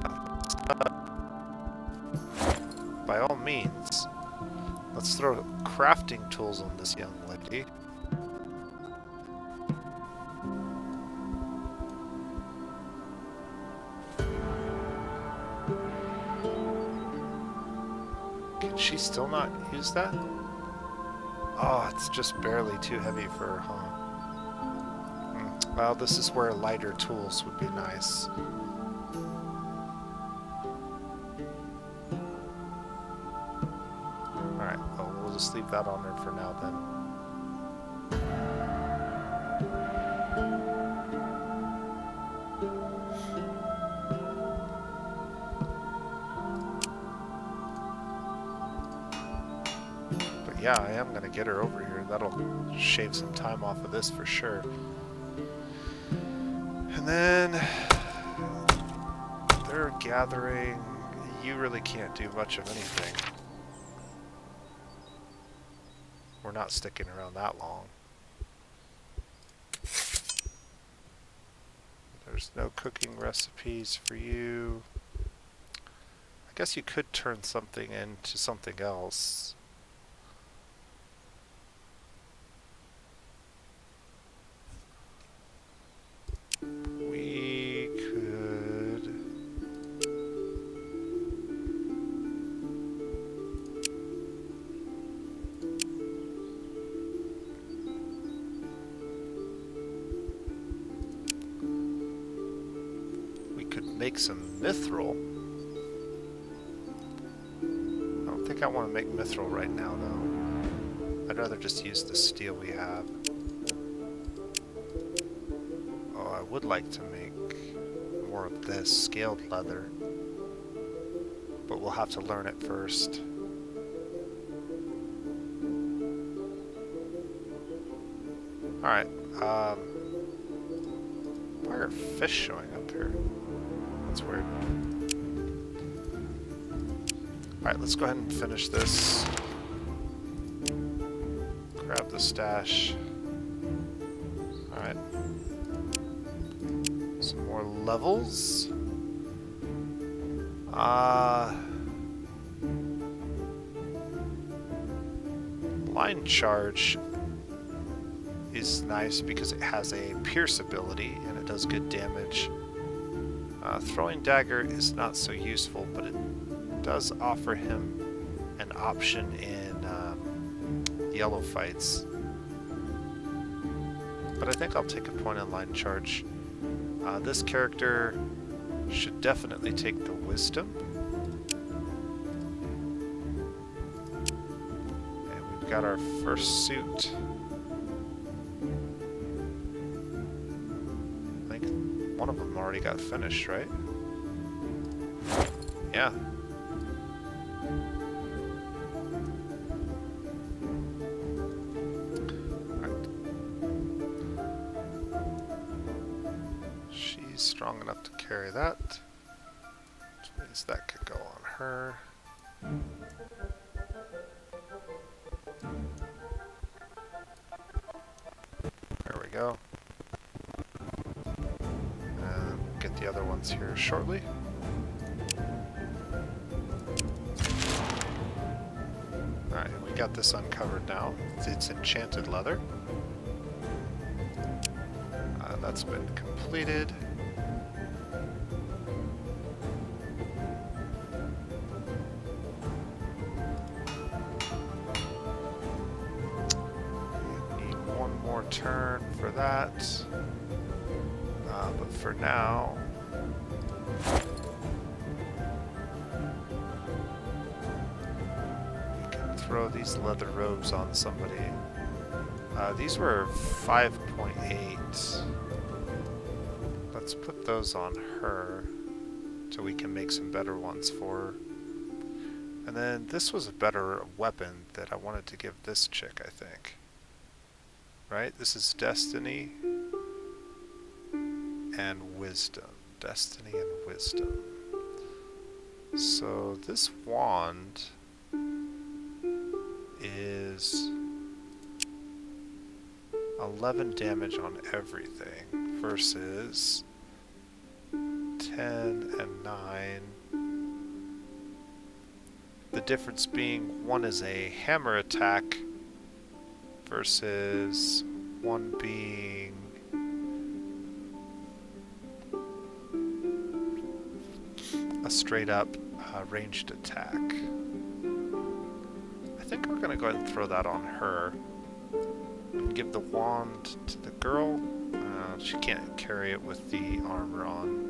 By all means, let's throw crafting tools on this young lady. Can she still not use that? Oh, it's just barely too heavy for her, huh? Well, this is where lighter tools would be nice. Alright, well, we'll just leave that on there for now then. But yeah, I am going to get her over here. That'll shave some time off of this for sure. And then they're gathering. You really can't do much of anything. We're not sticking around that long. There's no cooking recipes for you. I guess you could turn something into something else. We could... make some mithril. I don't think I want to make mithril right now, though. I'd rather just use the steel we have. Oh, I would like to make more of this scaled leather, but we'll have to learn it first. Alright, why are fish showing up here? That's weird. Alright, let's go ahead and finish this. Grab the stash. Alright. Some more levels. Line charge is nice because it has a pierce ability and it does good damage. Throwing dagger is not so useful, but it does offer him an option in yellow fights. But I think I'll take a point on line charge. This character should definitely take the wisdom. And we've got our first suit. One of them already got finished, right? Yeah. Right. She's strong enough to carry that, which means that could go on her. There we go. Get the other ones here shortly. Alright, we got this uncovered now. It's enchanted leather. That's been completed. Need one more turn for that. But for now, we can throw these leather robes on somebody. These were 5.8. Let's put those on her so we can make some better ones for her. And then this was a better weapon that I wanted to give this chick, I think. Right? This is Destiny and Wisdom. Destiny and Wisdom. So this wand is 11 damage on everything versus 10 and 9. The difference being one is a hammer attack versus one being a straight up ranged attack. I think we're gonna go ahead and throw that on her and give the wand to the girl. She can't carry it with the armor on.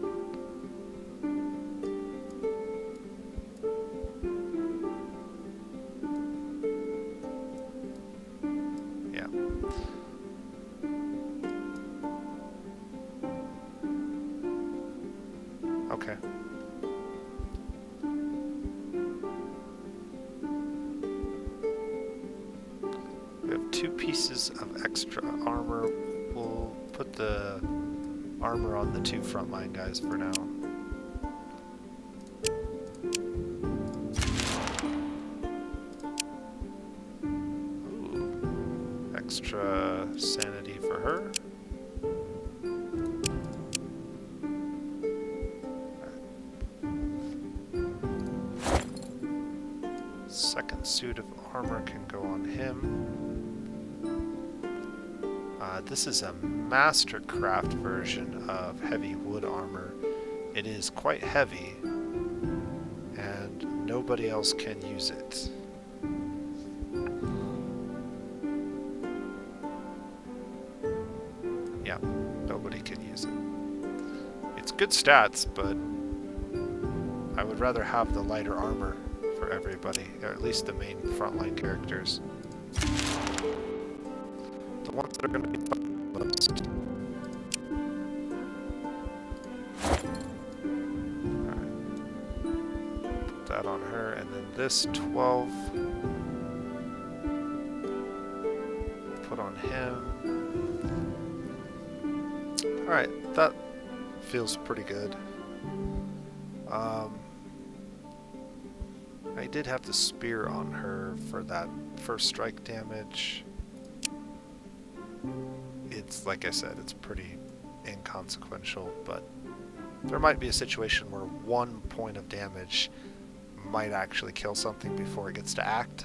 Yeah. Okay. We have 2 pieces of extra armor. We'll put the armor on the 2 frontline guys for now. Ooh. Extra sanity for her. Second suit of armor can go on him. This is a mastercraft version of heavy wood armor. It is quite heavy, and nobody else can use it. Yeah, nobody can use it. It's good stats, but I would rather have the lighter armor for everybody, or at least the main frontline characters. The ones that are going to be most. Alright. Put that on her, and then this 12. Put on him. Alright, that feels pretty good. I did have the spear on her for that first strike damage. It's, like I said, it's pretty inconsequential, but there might be a situation where 1 point of damage might actually kill something before it gets to act.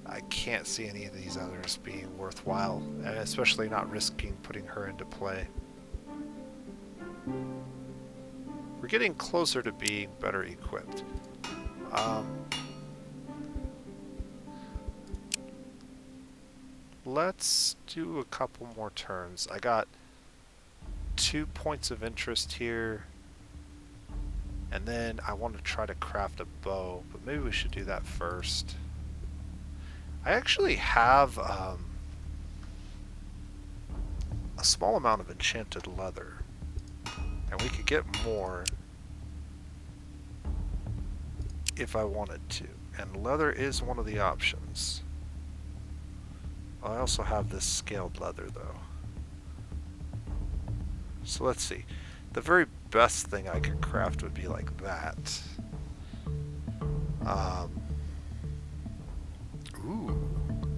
I can't see any of these others being worthwhile, and especially not risking putting her into play. We're getting closer to being better equipped. Let's do a couple more turns. I got 2 points of interest here, and then I want to try to craft a bow, but maybe we should do that first. I actually have a small amount of enchanted leather, and we could get more if I wanted to, and leather is one of the options. I also have this scaled leather though. So let's see. The very best thing I could craft would be like that. Ooh.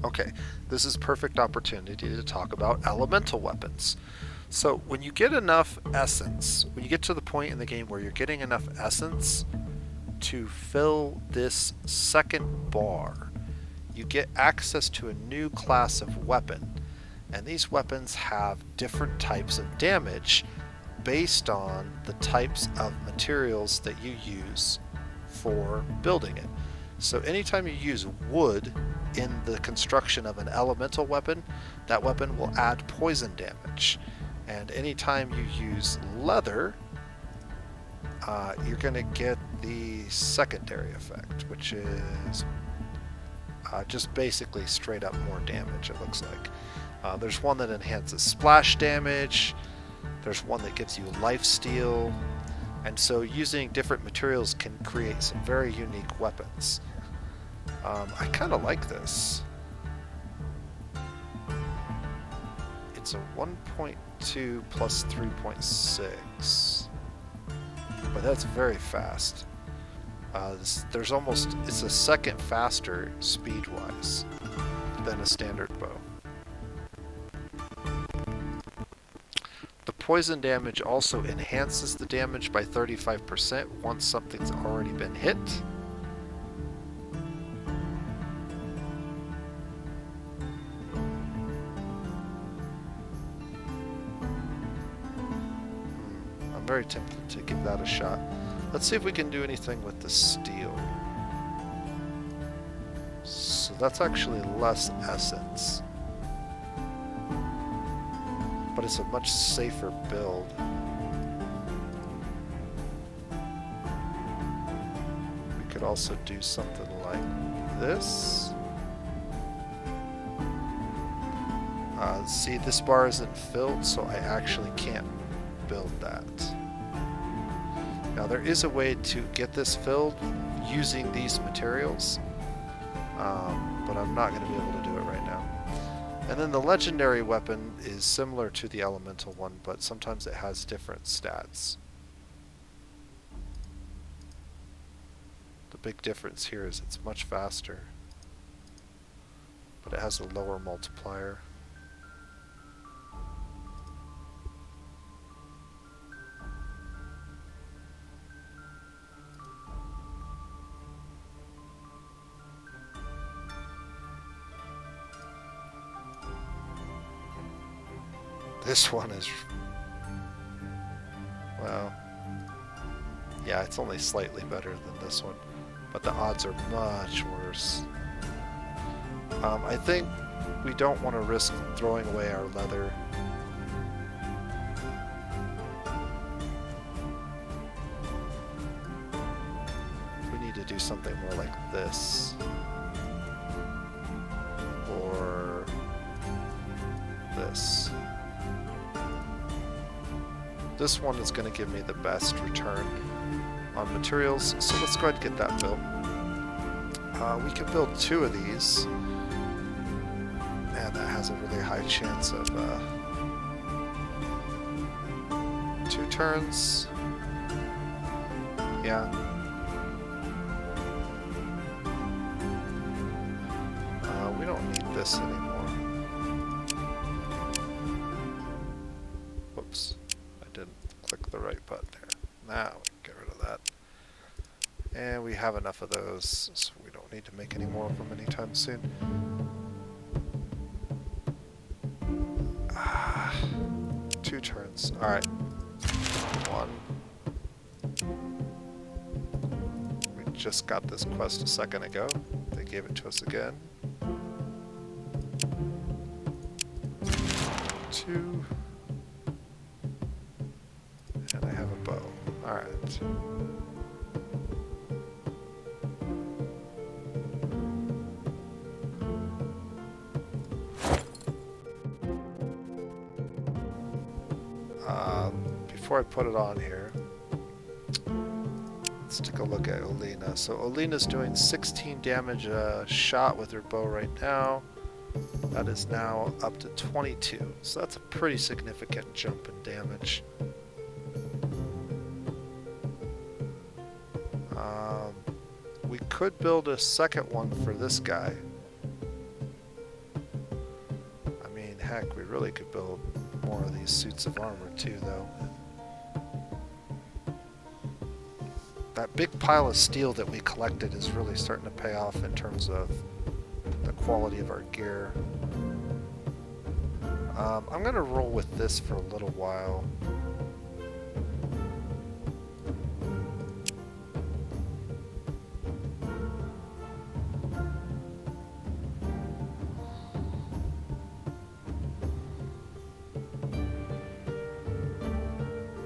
Okay, this is perfect opportunity to talk about elemental weapons. So when you get enough essence, when you get to the point in the game where you're getting enough essence to fill this second bar, you get access to a new class of weapon, and these weapons have different types of damage based on the types of materials that you use for building it. So anytime you use wood in the construction of an elemental weapon, that weapon will add poison damage. And anytime you use leather, you're going to get the secondary effect, which is just basically straight up more damage, it looks like. There's one that enhances splash damage, there's one that gives you lifesteal, and so using different materials can create some very unique weapons. I kind of like this. It's a 1.2 plus 3.6, but that's very fast. There's almost, it's a second faster speed-wise than a standard bow. The poison damage also enhances the damage by 35% once something's already been hit. I'm very tempted to give that a shot. Let's see if we can do anything with the steel. So that's actually less essence, but it's a much safer build. We could also do something like this. See, this bar isn't filled, so I actually can't build that. Now there is a way to get this filled using these materials, but I'm not going to be able to do it right now. And then the legendary weapon is similar to the elemental one, but sometimes it has different stats. The big difference here is it's much faster, but it has a lower multiplier. This one is, well, yeah, it's only slightly better than this one, but the odds are much worse. I think we don't want to risk throwing away our leather. something more like this. Or this. This one is going to give me the best return on materials, so let's go ahead and get that built. We can build 2 of these, and that has a really high chance of 2 turns. Yeah. We don't need this anymore. Whoops. I didn't click the right button here. Now we can get rid of that. And we have enough of those, so we don't need to make any more of them anytime soon. 2 turns. Alright. 1. We just got this quest a second ago. They gave it to us again. 2. And I have a bow. Alright. Before I put it on here, let's take a look at Olena. So Olena's doing 16 damage a shot with her bow right now. That is now up to 22. So that's a pretty significant jump in damage. We could build a second one for this guy. I mean, heck, we really could build more of these suits of armor too, though. That big pile of steel that we collected is really starting to pay off in terms of the quality of our gear. I'm going to roll with this for a little while.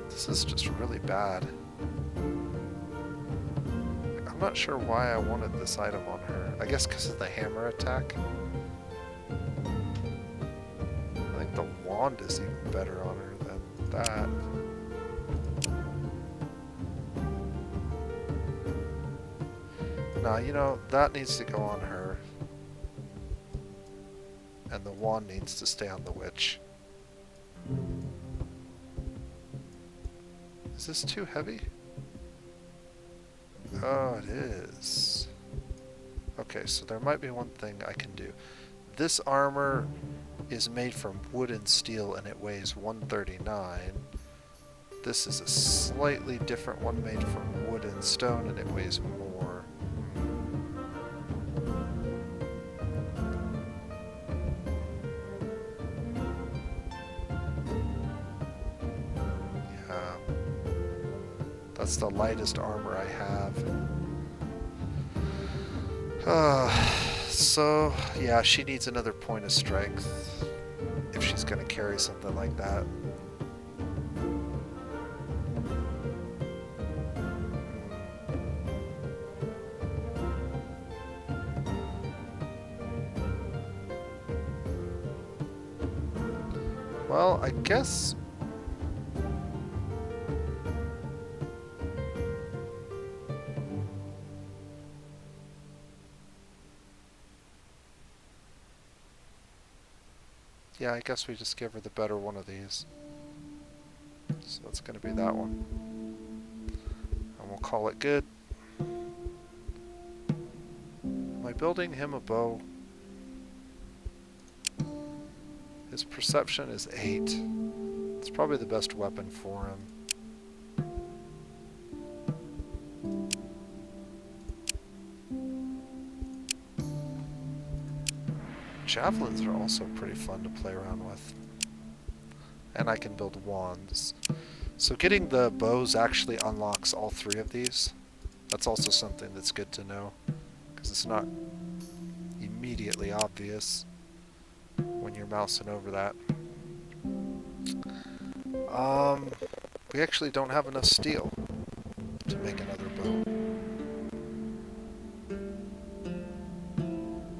This is just really bad. I'm not sure why I wanted this item on her. I guess because of the hammer attack. I think the wand is even better on her than that. Nah, you know, that needs to go on her. And the wand needs to stay on the witch. Is this too heavy? Oh, it is. Okay, so there might be one thing I can do. This armor is made from wood and steel and it weighs 139. This is a slightly different one made from wood and stone and it weighs more. Yeah. That's the lightest armor I have. So, yeah, she needs another point of strength if she's going to carry something like that. Well, I guess... yeah, I guess we just give her the better one of these. So it's going to be that one. And we'll call it good. Am I building him a bow? His perception is 8. It's probably the best weapon for him. Javelins are also pretty fun to play around with. And I can build wands. So getting the bows actually unlocks all 3 of these. That's also something that's good to know, because it's not immediately obvious when you're mousing over that. We actually don't have enough steel to make another bow.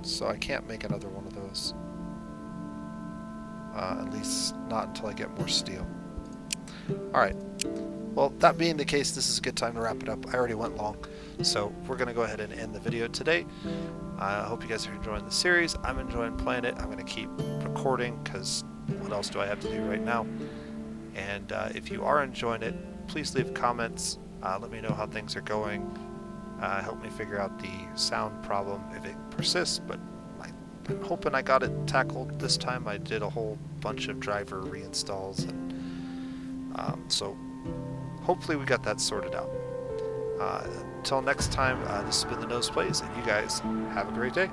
So I can't make another one of those. At least not until I get more steel. Alright. Well, that being the case, this is a good time to wrap it up. I already went long. So we're going to go ahead and end the video today. I hope you guys are enjoying the series. I'm enjoying playing it. I'm going to keep recording because what else do I have to do right now? And if you are enjoying it, please leave comments. Let me know how things are going. Help me figure out the sound problem if it persists, but I'm hoping I got it tackled this time. I did a whole bunch of driver reinstalls, and so hopefully we got that sorted out. Until next time, this has been The Nose Plays, and you guys have a great day.